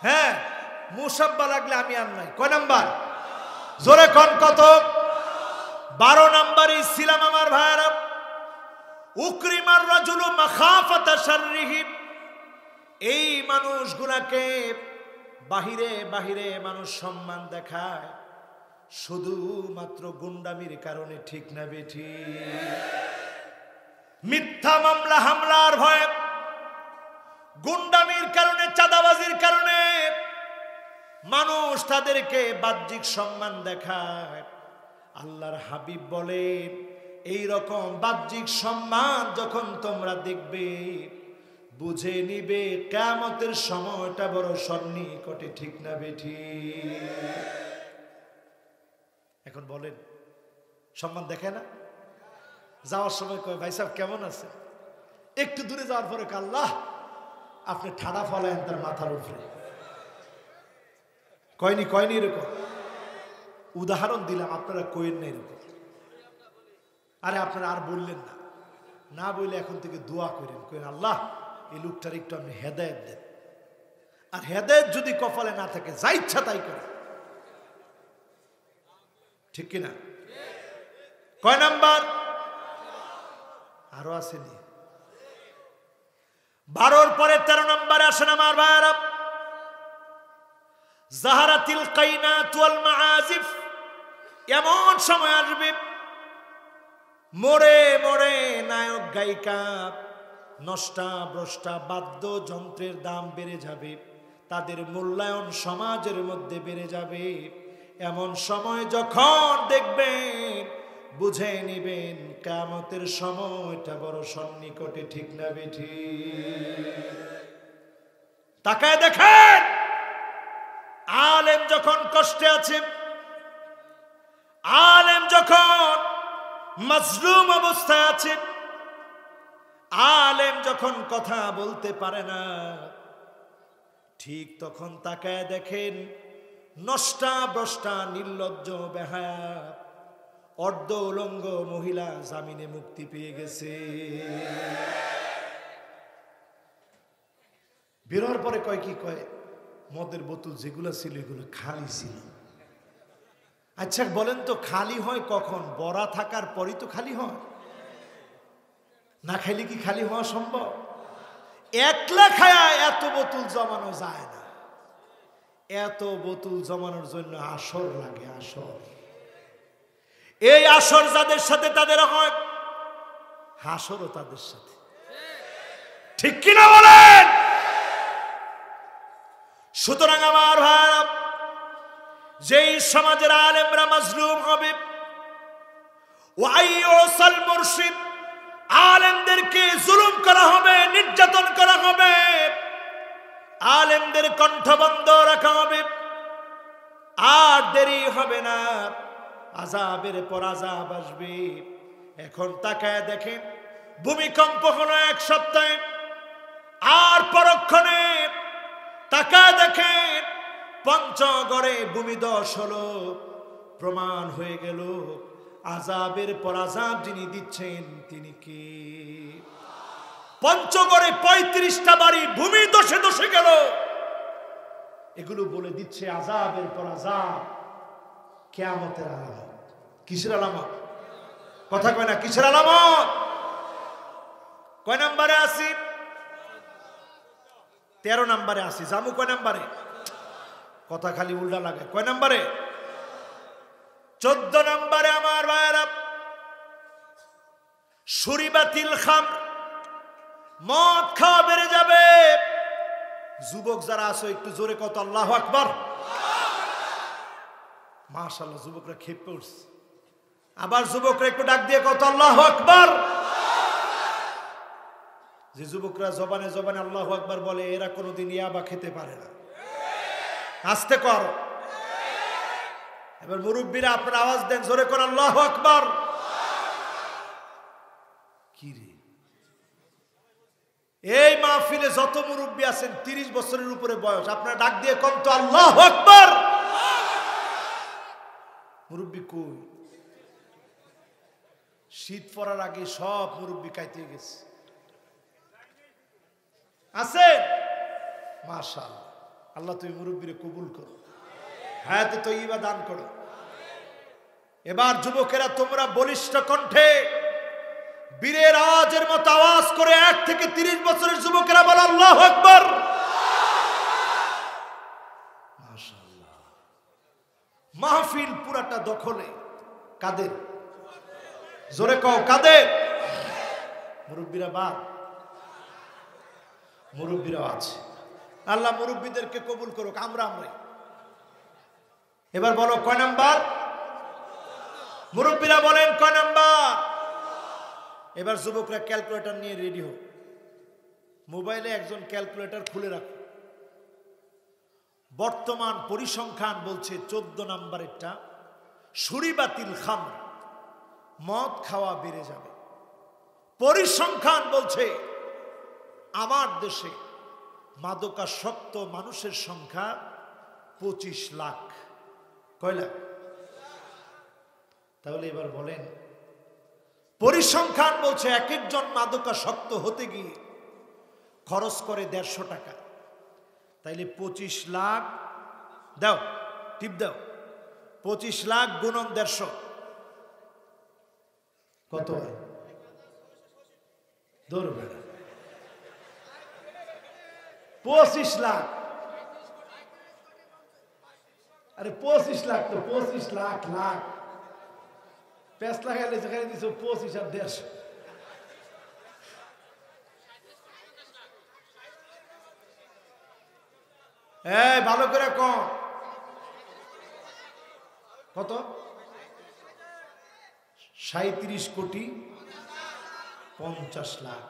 হ্যাঁ, মুসাব্বা লাগলে আমি আর নাই। কয় নাম্বার? জোরে কোন কত? 12 নম্বরে ছিলাম আমার ভাইয়েরা। উকরিমার রাজুলু মাখাফাতা শাররিহি, এই মানুষগুলাকে বাহিরে বাহিরে মানুষ সম্মান দেখায় শুধুমাত্র গুন্ডামির কারণে। ঠিক না বেঠিক? মিথ্যা মামলা হামলার ভয়ে, গুন্ডামির কারণে, চাঁদাবাজির কারণে মানুষ তাদেরকে বাহ্যিক সম্মান দেখায়। আল্লাহর হাবিব বলেন, এই রকম বাহ্যিক সম্মান যখন তোমরা দেখবে, বুঝে নিবে কিয়ামতের সময়টা বড় সন্নিকটে। ঠিক না বেঠিক? এখন বলেন, সম্মান দেখে না? যাওয়ার সময় কয় ভাই সাহেব কেমন আছে? একটু দূরে যাওয়ার পরে আল্লাহ আপনি ঠাডা ফলায়েন তার মাথার উপরে। কয়নি? কয়নি এরকম? উদাহরণ দিলাম, আপনারা কইেন না এরকম। আরে আপনারা আর বললেন না, না বললে এখন থেকে দোয়া করেন, কইেন আল্লাহ এই লোকটার একটু আপনি হেদায়েত দেন। আর হেদায়েত যদি কপালে না থাকে, যা ইচ্ছা তাই করে। ঠিক কিনা? কয় নাম্বার? আরো আসেনি। 12 পরে 13 নম্বরে আসেন আমার ভাইয়েরা। জাহারাতিল কাইনাত ওয়াল মাআজিফ, এমন সময় আসবে মোড়ে মোড়ে নায়ক গায়িকা, নষ্টা ভ্রষ্টা বাদ্যযন্ত্রের দাম বেড়ে যাবে, তাদের মূল্যায়ন সমাজের মধ্যে বেড়ে যাবে। এমন সময় যখন দেখবেন, বুঝে নিবেন কিয়ামতের সময়টা বড় সন্নিকটে। ঠিক না বেঠিক? তাকায় দেখেন, আলেম যখন কষ্টে আছে, আলেম যখন মাজলুম অবস্থায় আছে, আলেম যখন কথা বলতে পারে না, ঠিক তখন তাকায় দেখেন নষ্টা ভ্রষ্টা নির্লজ্জ বেহায়া অর্ধ উলঙ্গ মহিলা জামিনে মুক্তি পেয়ে গেছে। বেরোর পরে কয় কি কয়, মদের বোতল যেগুলো ছিল এগুলো খালি ছিল। আচ্ছা বলেন তো খালি হয় কখন? বড়া থাকার পরই তো খালি হয়, না খাইলে কি খালি হওয়া সম্ভব? একলা খায়া এত বোতল জমানো যায় না। এত বোতল জমানোর জন্য আসর লাগে, আসর। এই আসর যাদের সাথে তাদের হয়, হাসরও তাদের সাথে। ঠিক কিনা বলেন? সুতরাং আমার ভাই, যেই সমাজের আলেমরা মাজলুম হবে, ওয়াইউসাল মুরশিদ, আলেমদেরকে জুলুম করা হবে, নির্যাতন করা হবে, আলেমদের কণ্ঠ বন্ধ রাখা হবে, আর দেরি হবে না, আযাবের পর আযাব আসবে। এখন তাকায় দেখেন, ভূমিকম্প হলো এক সপ্তাহে, আর পরক্ষণে তাকায় দেখেন পঞ্চগড়ে ভূমিধস হলো। প্রমাণ হয়ে গেল আযাবের পর আযাব যিনি দিচ্ছেন তিনি কে? পঞ্চগড়ে 35টা বাড়ি ভূমি ধসে ধসে গেল। এগুলো বলে দিচ্ছে আযাবের পর আযাব, কিয়ামতের আলামত। কিসের আলামত? কথা কয় না, কিসের আলামত? কয় নম্বরে আছি? 13 নম্বরে আছি। জামু কয় নম্বরে? কথা খালি উল্টা লাগে। কয় নম্বরে? 14 নম্বরে আমার ভাইয়েরা, শুরিবাতিল খামর, মদ খাওয়া বেড়ে যাবে। যুবক যারা আছো একটু জোরে কত আল্লাহু আকবার। মাশাআল্লাহ, যুবকরা খেপে উঠছে। আবার যুবকরা একটু ডাক দিয়ে কত আল্লাহু আকবার। যে যুবকরা জবানে জবানে আল্লাহু আকবার বলে, এরা কোনোদিন ইয়াবা খেতে পারে না। আস্তে কর। এবার মুরব্বীরা আপনারা আওয়াজ দেন, জোরে কর আল্লাহু আকবার। কি রে, এই মাহফিলে যত মুরব্বী আছেন 30 বছরের উপরে বয়স, আপনারা ডাক দিয়ে কোন তো আল্লাহু আকবার। মুরব্বী কই? শীত পড়ার আগে সব মুরব্বী কাইতে গেছে। আছে? মাশাআল্লাহ। আল্লাহ তুমি মুরব্বীরে কবুল করো, হায়াতে তয়্যিবা দান করো। এবার যুবকেরা তোমরা বলিষ্ঠ কণ্ঠে বীরের আওয়াজের মতো আওয়াজ করে 1 থেকে 30 বছরের যুবকেরা বলো আল্লাহু আকবার। মাশাআল্লাহ। মাহফিল পুরাটা দখলে কাদের? জোরে কও কাদের? মুরব্বীরা বাদ, মুরব্বীরাও আছে। আল্লাহ মুরব্বীদেরকে কবুল করুক, আমরাই। এবার বলো কয় নাম্বার? মুরব্বীরা বলেন কয় নাম্বার? এবার যুবকরা ক্যালকুলেটর নিয়ে রেডি হোক। মোবাইলে একজন ক্যালকুলেটর খুলে রাখো। বর্তমান পরিসংখ্যান বলছে 14 নাম্বারেরটা, শুরিবাতিল খামর, মদ খাওয়া বেড়ে যাবে। পরিসংখ্যান বলছে আমার দেশে মাদকাসক্ত মানুষের সংখ্যা 25 লাখ। কয় লাখ? তাহলে এবার বলেন, পরিসংখ্যান বলছে এক একজন মাদকাসক্ত হতে গিয়ে খরচ করে 150 টাকা। তাইলে 25 লাখ দাও, টিপ দাও, 25 লাখ গুণন 150 কত হয়? ধরবে 25 লাখ। আরে 25 লাখ তো 25 লাখ লাখ 5 লাখ এলে যেখানে দিছো 25 আর 150। এই ভালো করে কম কত? 37 কোটি 50 লাখ।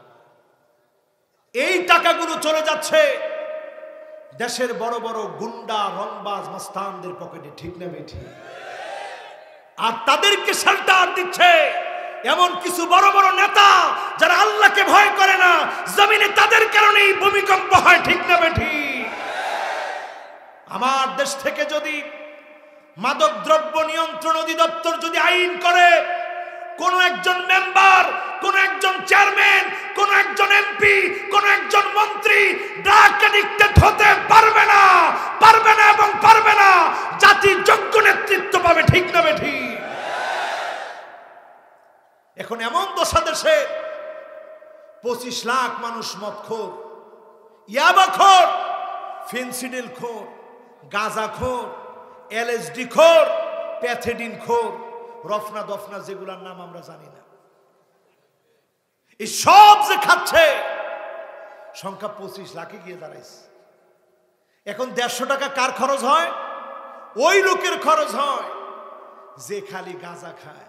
এই টাকাগুলো চলে যাচ্ছে দেশের বড় বড় গুন্ডা রংবাজ মাস্তানদের পকেটে। ঠিক না বেঠি? আর তাদেরকে শেল্টার দিচ্ছে এমন কিছু বড় বড় নেতা যারা আল্লাহকে ভয় করে না, জমিনে তাদের কারণেই ভূমিকম্প হয়, ঠিক না বেঠিক? আমার দেশ থেকে যদি মাদক দ্রব্য নিয়ন্ত্রণ অধিদপ্তর যদি আইন করে, কোন একজন মেম্বার, কোন একজন চেয়ারম্যান, কোন একজন এমপি, কোন একজন মন্ত্রী ড্রাগ অ্যাডিক্টেড হতে পারবে না, পারবে না এবং পারবে না। জাতি যোগ্য নেতৃত্ব পাবে, ঠিক না বেঠিক? এখন এমন দশা দেশে 25 লাখ মানুষ মদখোর, ইয়াবাখোর, ফেন্সিডিল খোর, গাঁজা খোর, এলএসডি খোর, প্যাথেডিন খোর, রফনা দফনা যেগুলোর নাম আমরা জানি না, এই সব যে খাচ্ছে সংখ্যা 25 লাখে গিয়ে দাঁড়াইছে। এখন 150 টাকা কার খরচ হয়? ওই লোকের খরচ হয় যে খালি গাঁজা খায়,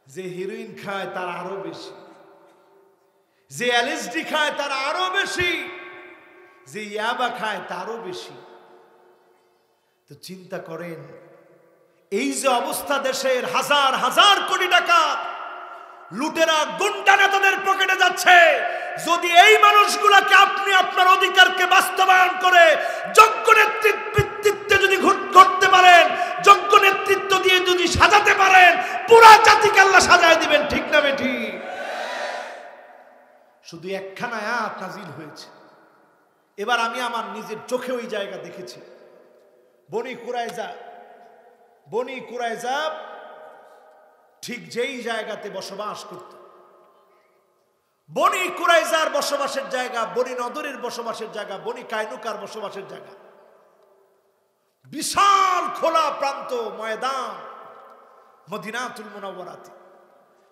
যে হেরোইন খায় তার আরো বেশি, যে এলএসডি খায় তার আরো বেশি, যে ইয়াবা খায় তারও বেশি। তো চিন্তা করেন, এই যে অবস্থা দেশের, হাজার হাজার কোটি টাকা লুটেরা গুন্ডা নেতাদের পকেটে যাচ্ছে, যদি এই মানুষগুলোকে আপনি আপনার অধিকারকে বাস্তবায়ন করে যোগ্য নেতৃত্বে যদি ঘটতে পারেন, যোগ্য নেতৃত্ব দিয়ে যদি সাজাতে পারেন, পুরা জাতিকে আল্লাহ সাজায় দিবেন, ঠিক না বেঠিক? শুধু একখানা আয়াত নাজিল হয়েছে, এবার আমি আমার নিজের চোখে ওই জায়গা দেখেছি। বনি কুরাইজা ঠিক যেই জায়গাতে বসবাস করত, বনি কুরাইজার বসবাসের জায়গা, বনি নদরের বসবাসের জায়গা, বনি কায়নুকার বসবাসের জায়গা, বিশাল খোলা প্রান্ত ময়দান মদিনাতুল মুনাওয়ারাতে।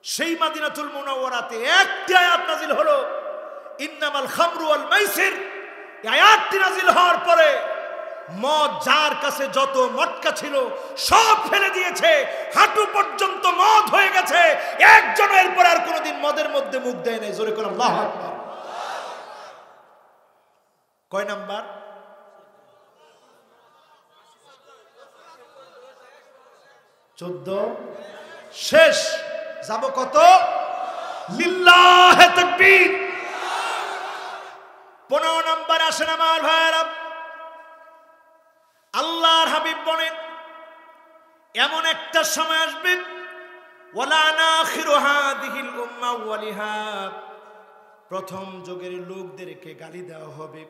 সেই মদিনাতুল মুনাওয়ারাতে একটি আয়াত নাজিল হলো, ইন্নামাল খামরু ওয়াল মাইসির। এই আয়াতটি নাজিল হওয়ার পরে মদ, যার কাছে যত মটকা ছিল সব ফেলে দিয়েছে, হাঁটু পর্যন্ত মদ হয়ে গেছে, একজন এরপর আর কোনোদিন মদের মধ্যে মুখ দেয় নাই। জোরে করে আল্লাহু আকবার। কয় নাম্বার? 14 শেষ। যাব কত? লিল্লাহে তাকবীর। 15 নাম্বার আসেন আমার ভাইরা। আল্লাহর হাবিব বলেন, এমন একটা সময় আসবে, ওয়ালা নাখিরু হাদিহিল উম্মাহ ওয়ালিহা, প্রথম যুগের লোকদেরকে গালি দেওয়া হবে,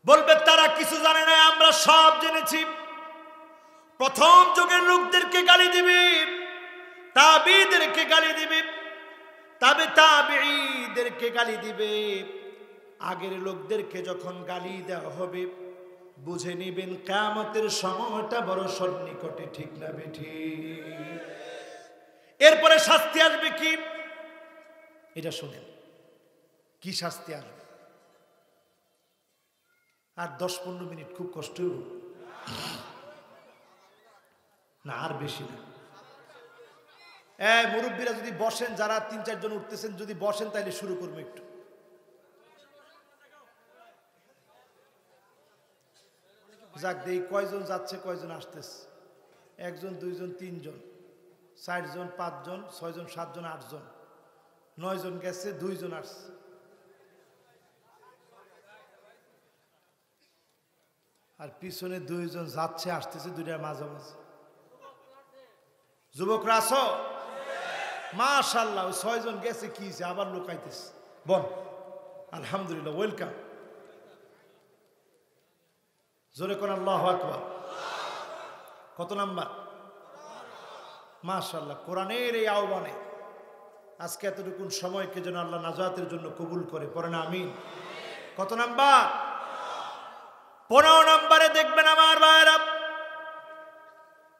বলবে তারা কিছু জানে না, আমরা সব জেনেছি। প্রথম যুগের লোকদেরকে গালি দিবে, তাবিঈদেরকে গালি দিবে, তাবিঈদেরকে গালি দিবে। আগের লোকদেরকে যখন গালি দেওয়া হবে, বুঝে নিবেন কিয়ামতের সময়টা বড় সন্নিকটে, ঠিক না বেঠিক? এরপরে শাস্তি আসবে কি? এটা শুনেন, কি শাস্তি আসবে? আর 10-15 মিনিট, খুব কষ্ট হইব না, আর বেশি না। মুরব্বীরা যদি বসেন, যারা 3-4 জন উঠতেছেন যদি বসেন, তাইলে শুরু করবো একটু। যাক দেই কয়জন যাচ্ছে, কয়জন আসতেছে? 1 জন, 2 জন, 3 জন, 4 জন, 5 জন, 6 জন, 7 জন, 8 জন, 9 জন গেছে, 2 জন আসছে। আর পিছনে 2 জন যাচ্ছে, আসতেছে, 2টার মাঝামাঝি। যুবকরা আছো? মাশাআল্লাহ, 6 জন গেছে, কি আবার লোক আইতেছে। বল আলহামদুলিল্লাহ, ওয়েলকাম। জোরে কোন আল্লাহু আকবার। কত নাম্বার? মাশাআল্লাহ, কোরআনের এই আহ্বানে আজকে এতটুকু সময়কে যেন আল্লাহ নাজাতের জন্য কবুল করে, পড়েন আমিন। কত নাম্বার? 15 নম্বরে দেখবেন আমার ভাইরা,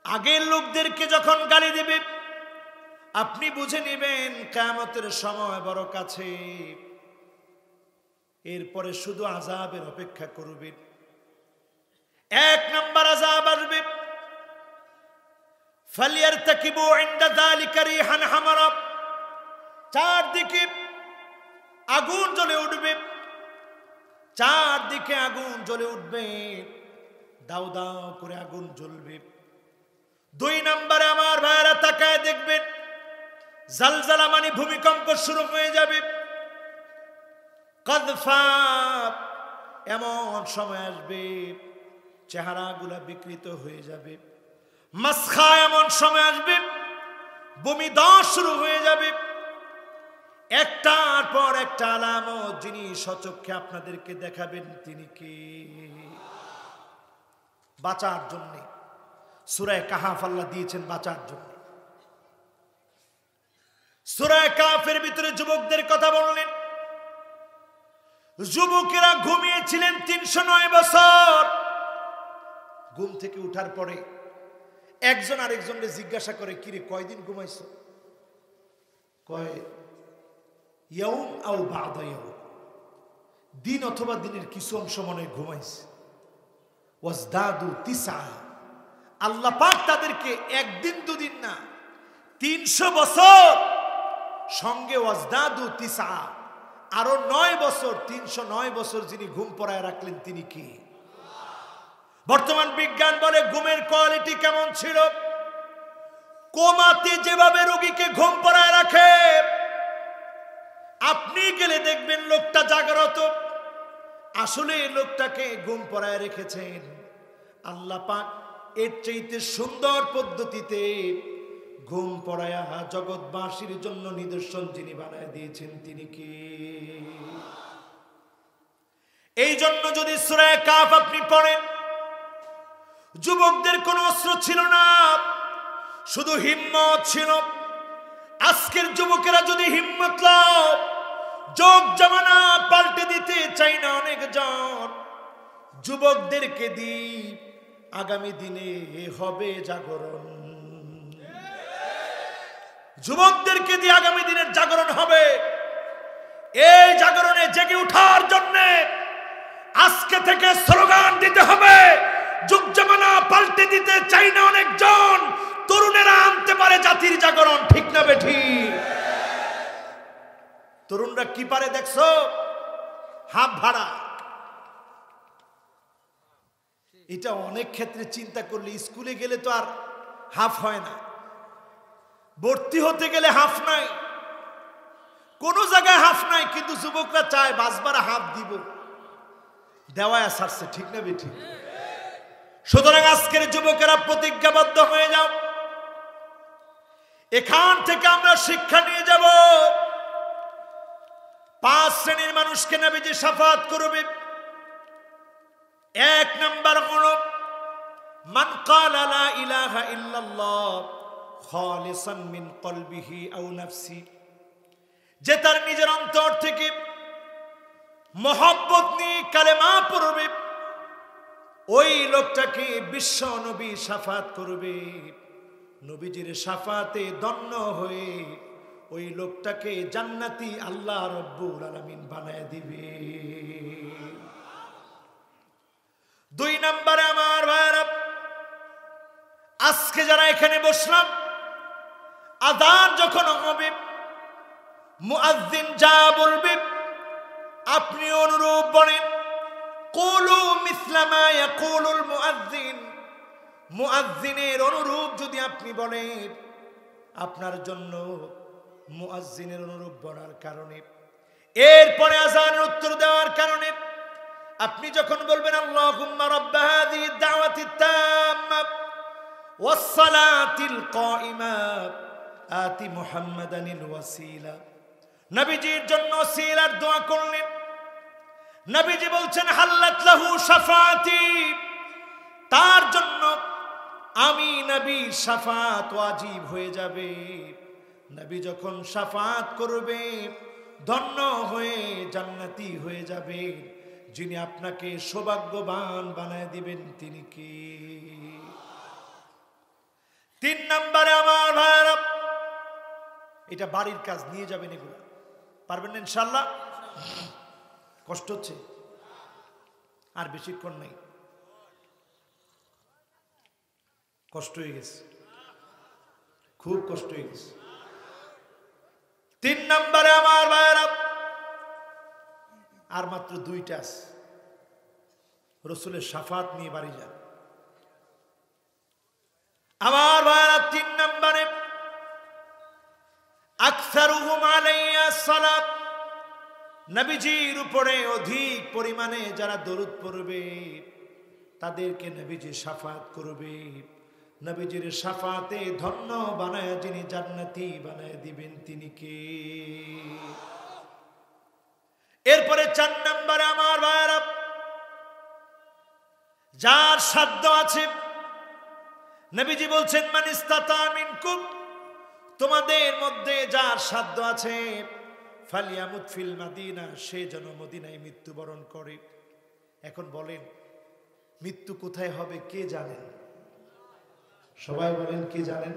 আগের লোকদেরকে যখন গালি দিবে, আপনি বুঝে নেবেন কিয়ামতের সময় বড় কাছে। এরপরে শুধু আযাবের অপেক্ষা করবেন। 1 নম্বর আযাব আসবে, ফালিয়ারতাকিবু ইনদা যালিকা রিহান হামারা। চারদিকে আগুন জ্বলে উঠবে, চারদিকে আগুন জ্বলে উঠবে, দাও দাও করে আগুন জ্বলবে। 2 নম্বরে আমার ভাইরা তাকায় দেখবেন, জালজালা মানে ভূমিকম্প শুরু হয়ে যাবে। কাদফা এমন সময় আসবে চেহারাগুলা বিকৃত হয়ে যাবে। মাসখা এমন সময় আসবে বমি দশ শুরু হয়ে যাবে। একটার পর একটা আলামত যিনি সচক্ষে আপনাদেরকে দেখাবেন তিনি কে? বাঁচার জন্য সূরা কাহফ আল্লাহ দিয়েছেন বাঁচার জন্য। সূরা কাহফের ভিতরে যুবকদের কথা বললেন। যুবকেরা ঘুমিয়েছিলেন 309 বছর। ঘুম থেকে উঠার পরে একজন আরেকজনকে জিজ্ঞাসা করে, কিরে কয়দিন ঘুমাইছো? কয় ইয়াউম আও বা'দা ইয়াউম, দিন অথবা দিনের কিছু অংশ মনে ঘুমাইছে। ওয়াজদাদু তিসআ, আল্লাহ পাক তাদেরকে একদিন দুদিন না 300 বছর সঙ্গে ওয়াজদাদু তিসআ আরো 9 বছর 309 বছর যিনি ঘুম পড়ায় রাখলেন তিনি কি? বর্তমান বিজ্ঞান বলে ঘুমের কোয়ালিটি কেমন ছিল। কোমাতে যেভাবে রোগীকে ঘুম পড়ায় রাখে, আপনি গেলে দেখবেন লোকটা জাগ্রত। আসলে লোকটাকে ঘুম পড়ায় রেখেছেন আল্লাহ পাক এর চাইতে সুন্দর পদ্ধতিতে ঘুম পড়ায়া জগৎবাসীর জন্য নিদর্শন যিনি বানায় দিয়েছেন তিনি কি? এই জন্য যদি সূরা কাহফ আপনি পড়েন, যুবকদের কোনো অস্ত্র ছিল না, শুধু হিম্মত ছিল। আজকের যুবকেরা যদি হিম্মত লাও, যোগ জামানা পাল্টে দিতে চাই না অনেকজন, যুবকদেরকে দি আগামী দিনে হবে জাগরণ। যুবকদেরকে দিয়ে আগামী দিনের জাগরণ হবে। এই জাগরণে জেগে ওঠার জন্য আজকে থেকে স্লোগান দিতে হবে। যুগ জামানা পাল্টে দিতে চাই না অনেকজন, তরুণেরা আনতে পারে জাতির জাগরণ। ঠিক না বেঠিক? তরুণরা কি পারে দেখছো? হাফ ভাড়া। এটা অনেক ক্ষেত্রে চিন্তা করলে স্কুলে গেলে তো আর হাফ হয় না, ভর্তি হতে গেলে হাফ নাই, কোন জায়গায় হাফ নাই, কিন্তু যুবকরা চায় বাসবারা হাফ দিব, দেওয়ায় ছাড়ছে। ঠিক না বেঠিক? সুতরাং আজকের যুবকেরা প্রতিজ্ঞাবদ্ধ হয়ে যাও। এখান থেকে আমরা শিক্ষা নিয়ে যাব। 5 শ্রেণীর মানুষকে নবীজি শাফাত করবে। 1 নাম্বার হলো মান ক্বালা লা ইলাহা ইল্লাল্লাহ খালিসান মিন কলবিহি আও নাফসি, যে তার নিজের অন্তর থেকে মহব্বত নিয়ে কালেমা পড়বে, ওই লোকটাকে বিশ্ব নবী শাফাত করবে। নবীজির শাফাতে ধন্য হয়ে ওই লোকটাকে জান্নাতি আল্লাহ রব্বুল আলামিন বানায় দিবে। 2 নম্বরে আমার ভাইরা, আজকে যারা এখানে বসলাম, আযান যখন হবে, মুয়াজ্জিন যা বলবে আপনি অনুরূপ বলেন। কুলু মিসলা মা ইয়াকুলুল মুয়াজ্জিন, মুয়াজ্জিনের অনুরূপ যদি আপনি বলেন, আপনার জন্য মুয়াজ্জিনের অনুরূপ বলার কারণে, এরপরে আযানের উত্তর দেওয়ার কারণে আপনি যখন বলবেন আল্লাহুম্মা রাব্বা হাযিহিদ দাওয়াতিত তাম্মা ওয়াস সালাতিল কাইমা আতি মুহাম্মাদানিল ওয়াসিলা, নবীজির জন্য ওসিলার দোয়া করলেন। নবীজি বলছেন হাল্লাত লাহু শাফাআতি, তার জন্য আমি নবী শাফাত ওয়াজিব হয়ে যাবে। নবী যখন শাফাত করবে, ধন্য হয়ে জান্নাতি হয়ে যাবে। যিনি আপনাকে সৌভাগ্যবান বানায় দিবেন তিনি কি? 3 নম্বরে আমার ভাইরা, এটা বাড়ির কাজ নিয়ে যাবেন, এগুলো পারবেন না ইনশাআল্লাহ? কষ্ট হচ্ছে? আর বেশিক্ষণ নাই, কষ্ট হয়ে গেছে, খুব কষ্ট হয়ে গেছে। 3 নম্বরে আমার ভাইরা, আর মাত্র 2টা আছে। রাসূলের শাফাত নিয়ে বাড়ি যান আমার ভাইরা। 3 নম্বরে আকসারুহুম আলাইয়া সালাত, নবীজির উপরে অধিক পরিমাণে যারা দরুদ পড়বে তাদেরকে নবীজি শাফাত করবে। নবীজির শাফাতে ধন্য বানায় যিনি জান্নাতি বানায় দিবেন তিনি কে? এরপরে 4 নম্বরে আমার ভাইরা, যার সাধ্য আছে, নবীজি বলছেন মান ইসতাতা মিনকুম, তোমাদের মধ্যে যার সাধ্য আছে, ফালিয়ামুত ফিল মাদিনা, সে যেন মদিনায় মৃত্যুবরণ করে। এখন বলেন মৃত্যু কোথায় হবে কে জানেন? সবাই বলেন কে জানেন?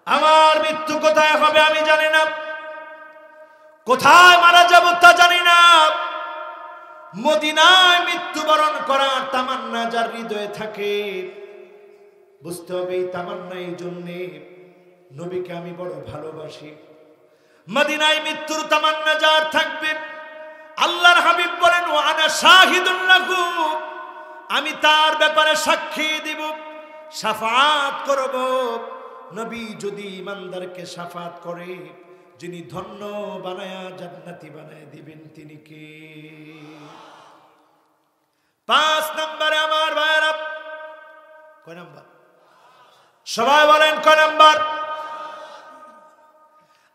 আমার মৃত্যু কোথায় হবে আমি জানি না, কোথায় মারা যাব তা জানি না। মদিনায় মৃত্যুবরণ করার তামান্না যার হৃদয়ে থাকে, বুঝতে হবে এই তামান্না এই জন্যে নবীকে আমি বড় ভালোবাসি। মদিনায় মৃত্যুর তামান্না যার থাকবে, আল্লাহর হাবিব বলেন ওয়া আনা শাহিদুন লাহু, আমি তার ব্যাপারে সাক্ষী দিব, শাফাআত করব। নবী যদি ইমানদারকে শাফাআত করে, যিনি ধন্য বানায়া জান্নাতি বানায় দিবেন তিনি কে? 5 নম্বরে আমার ভাইরা, কয় নাম্বার? সবাই বলেন কয় নাম্বার?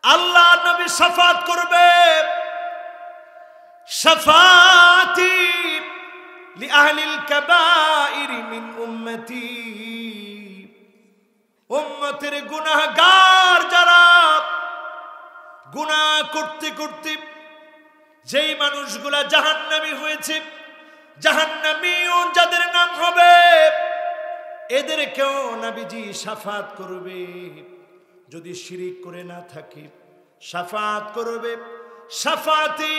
আল্লাহ নবী শাফাআত করবে। শাফাআতি লিআহলিল কাবাইর মিন উম্মতি, উম্মতের গুনাহগার যারা গুনাহ করতে করতে যেই মানুষগুলা জাহান্নামী হয়েছে, জাহান্নামীও যাদের নাম হবে, এদেরকেও নবীজি শাফাআত করবে। যদি শিরিক করে না থাকে শাফাআত করবে। শাফাআতে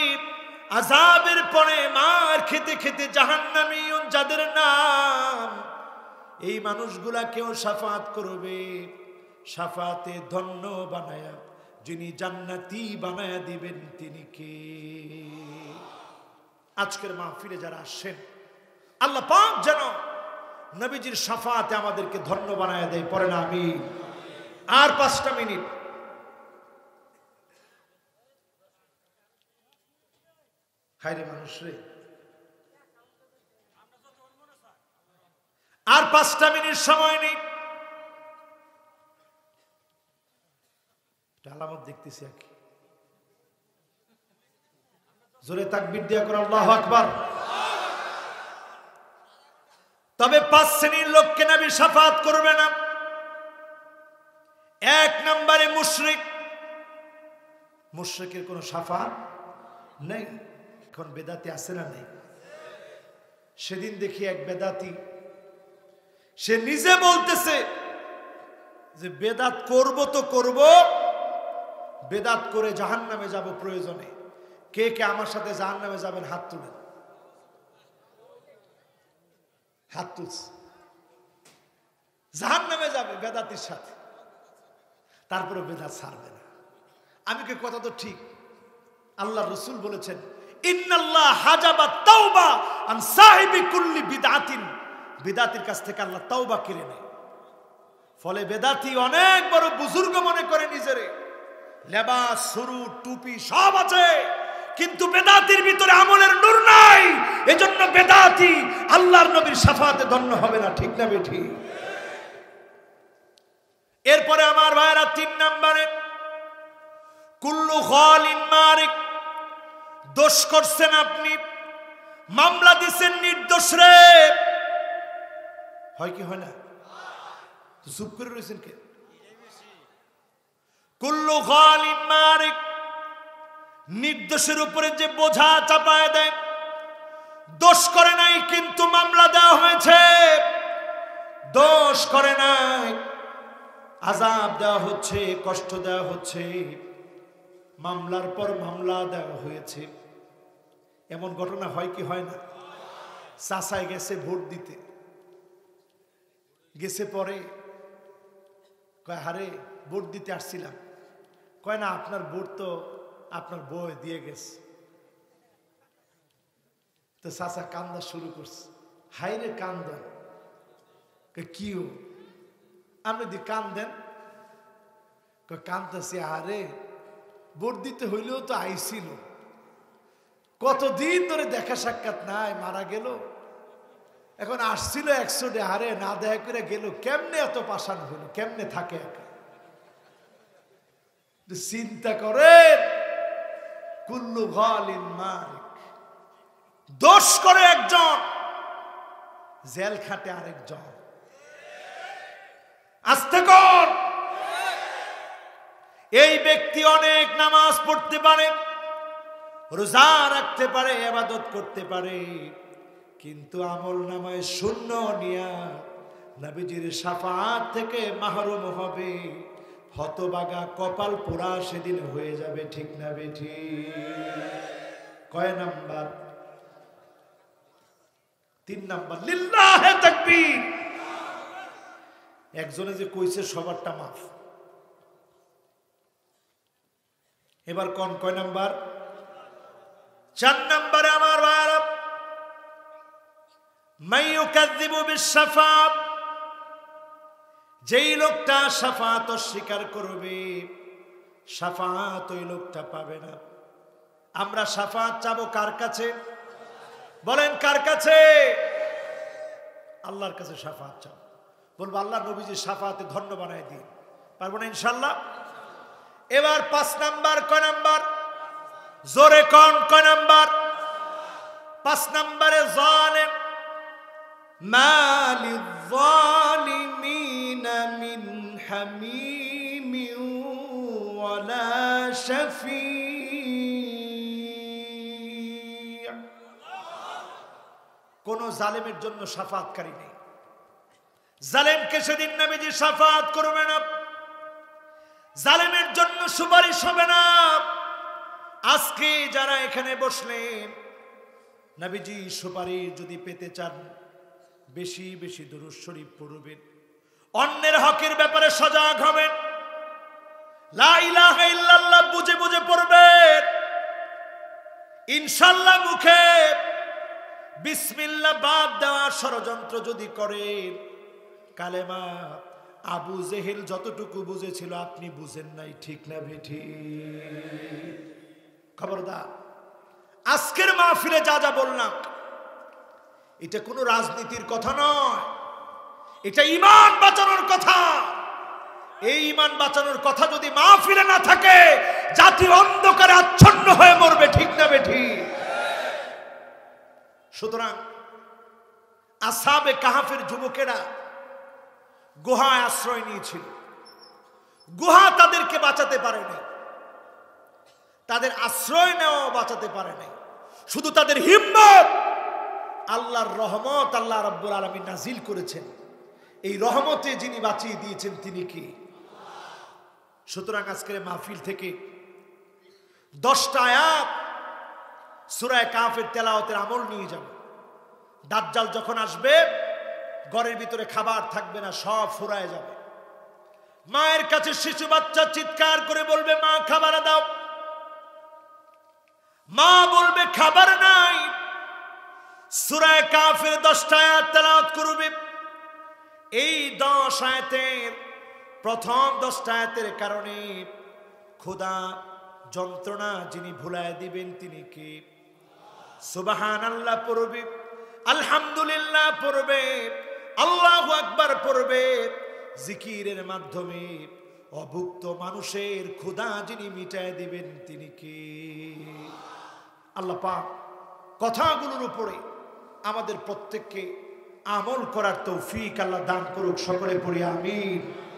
আযাবের পরে মার খেতে খেতে জাহান্নামীও যাদের নাম, এই মানুষগুলাকেও শাফাআত করবে। শাফাআতে ধন্য বানায়া যিনি জান্নাতি বানায়া দিবেন তিনি কে? আজকের মাহফিলে যারা আসেন, আল্লাহ পাক যেন নবীজির শাফাআতে আমাদেরকে ধন্য বানায়া দেয়। পড়েন আমিন। আর 5টা মিনিট। হায়রে মানুষ রে, আর 5টা মিনিট সময় নেই। আলামত দেখতেছি আর কি। জোরে তাকবীর দিয়া করে আল্লাহু আকবার। তবে 5 শ্রেণীর লোককে নবী শাফাআত করবে না। 1 নম্বরে মুশরিক। মুশরিকের কোনো শাফাআত নেই। এখন বেদাতি আছে না নেই? সেদিন দেখি এক বেদাতি, সে নিজে বলতেছে যে বেদাত করব তো করব, বেদাত করে জাহান্নামে যাব প্রয়োজনে। কে কে আমার সাথে জাহান্নামে যাবেন হাত তুলেন। হাত তুলছে। জাহান্নামে যাবে বেদাতির সাথে, তারপরে বেদাত ছাড়বে না। আমি কি কথা তো ঠিক? আল্লাহ রাসূল বলেছেন ইন্নাল্লাহ হাজাবা তাওবা আন সাহিবি কুল্লি বিদআতিন, বিদআতির কাছ থেকে আল্লাহ তাওবা কেড়ে নেয়। ফলে বেদাতি অনেক বড় বুজুর্গ মনে করে নিজেরে, লেবাস সুরু টুপি সব আছে, কিন্তু বেদাতির ভিতরে আমলের নূর নাই। এজন্য বেদাতি আল্লাহর নবীর শাফাআতে ধন্য হবে না। ঠিক না বেঠি? এরপরে আমার ভাইরা 3 নম্বরে, কুল্লু খালিন মারিক, দোষ করছেন আপনি, মামলা দিছেন নির্দোষ রে, হয় কি হয় না? চুপ করে রয়েছেন কে? কুল্লু খালিন মারিক, নির্দোষের উপরে যে বোঝা চাপায় দেয়, দোষ করে নাই কিন্তু মামলা দেওয়া হয়েছে, দোষ করে নাই, আযাব দেওয়া হচ্ছে, কষ্ট দেওয়া হচ্ছে, মামলার পর মামলা দেওয়া হয়েছে। এমন ঘটনা হয় কি হয় না? চাচাই গেছে ভোট দিতে, গেছে পরে কয় হারে ভোট দিতে আসছিলাম, কয় না আপনার ভোট তো আপনার বউ দিয়ে গেছে। তো চাচা কান্দা শুরু করছে, হাইরে কান্দন, কি আপনি দি কান্দেন, কাঁদতেছি, আরে ভোট দিতে হইলেও তো আইছিল, কতদিন ধরে দেখা সাক্ষাৎ নাই, মারা গেল, এখন আসছিল 100 আরে না দেখা করে গেল, কেমনে এত পাষাণ হইল, কেমনে থাকে একা? চিন্তা করেন, কুল্লু গালিন মালিক, দোষ করে একজন, জেল খাটে আরেকজন। আস্তে কর। এই ব্যক্তি অনেক নামাজ পড়তে পারে, রোজা রাখতে পারে, ইবাদত করতে পারে, কিন্তু আমল নামায় শূন্য নিয়া নবীজির শাফাআত থেকে মাহরুম হবে। হতবাগা কপাল পোড়া সেদিন হয়ে যাবে, ঠিক না বেঠি? কয় নাম্বার? 3 নাম্বার। লিল্লাহে তাকবীর। একজনে যে কইছে সবারটা মাফ, এবার কোন কয় নাম্বার? 4 নাম্বারে আমার ভাইরা, মাইয়ুকাযযিবু বিশ-শাফাআত, যেই লোকটা শাফাআত অস্বীকার করবে, শাফাআত ওই লোকটা পাবে না। আমরা শাফাআত চাবো কার কাছে? বলেন কার কাছে? আল্লাহর কাছে শাফাআত চাবো। বলবো আল্লাহ নবীজির শাফাআতে ধন্য বানায় দিন, পারবো না ইনশাআল্লাহ? এবার 5 নাম্বার। কয় নাম্বার? জোরে কোন কয় নাম্বার? 5 নাম্বারে জালেম, মালিল যালিমিনা মিন হামিমিন ওয়ালা শাফি। কোন জালেমের জন্য শাফাআতকারী নেই। জালেমকে সেদিন নবীজি শাফাআত করবে না, জালেমের জন্য সুপারিশ হবে না। আজকে যারা এখানে বসলেন, নবীজি সুপারিশ যদি পেতে চান, বেশি বেশি দুরূদ শরীফ পড়বেন, অন্যের হকের ব্যাপারে সজাগ হবেন, লা ইলাহা ইল্লাল্লাহ বুঝে বুঝে পড়বেন। ইনশাআল্লাহ মুখে বিসমিল্লাহ বাদ দেওয়ার ষড়যন্ত্র যদি করেন, কালেমা আবু জেহেল যতটুকু বুঝেছিল আপনি বুঝেন নাই, ঠিক না বেঠি? খবরদার। আজকের মাহফিলে যা যা বললাম, এটা কোনো রাজনীতির কথা নয়, এটা ঈমান বাঁচানোর কথা। এই ঈমান বাঁচানোর কথা যদি মাহফিলে না থাকে, জাতি অন্ধকারে আচ্ছন্ন হয়ে মরবে, ঠিক না বেঠি? সুতরাং আসহাবে কাহাফের যুবকেরা গুহায় আশ্রয় নিয়েছিল, গুহা তাদেরকে বাঁচাতে পারেনি, তাদের আশ্রয় নেওয়া বাঁচাতে পারে নাই, শুধু তাদের হিম্মত। আল্লাহর রহমত আল্লাহ রাব্বুল আলামিন নাজিল করেছেন, এই রহমতে যিনি বাঁচিয়ে দিয়েছেন তিনি কি? সুতরাং আজকের মাহফিল থেকে 10টা আয়াত সূরা কাহফের তেলাওয়াতের আমল নিয়ে যাব। দাজ্জাল যখন আসবে, ঘরের ভিতরে খাবার থাকবে না, সব ফুরায় যাবে। মায়ের কাছে শিশু বাচ্চা চিৎকার করে বলবে, মা খাবার দাও। মা বলবে খাবার নাই। সূরা কাহফের 10টা আয়াত তেলাওয়াত করবে। এই 10 আয়াতের প্রথম 10টা আয়াতের কারণে খোদা যন্ত্রণা যিনি ভুলায় দিবেন তিনি কি? সুবহানাল্লাহ পড়বে, আলহামদুলিল্লাহ পড়বে, আল্লাহু আকবার পড়বে। জিকিরের মাধ্যমে অভুক্ত মানুষের ক্ষুধা যিনি মিটায় দিবেন তিনি কি? আল্লাহ পাক কথাগুলোর উপরে আমাদের প্রত্যেককে আমল করার তৌফিক আল্লাহ দান করুক। সকলে পড়ি আমিন।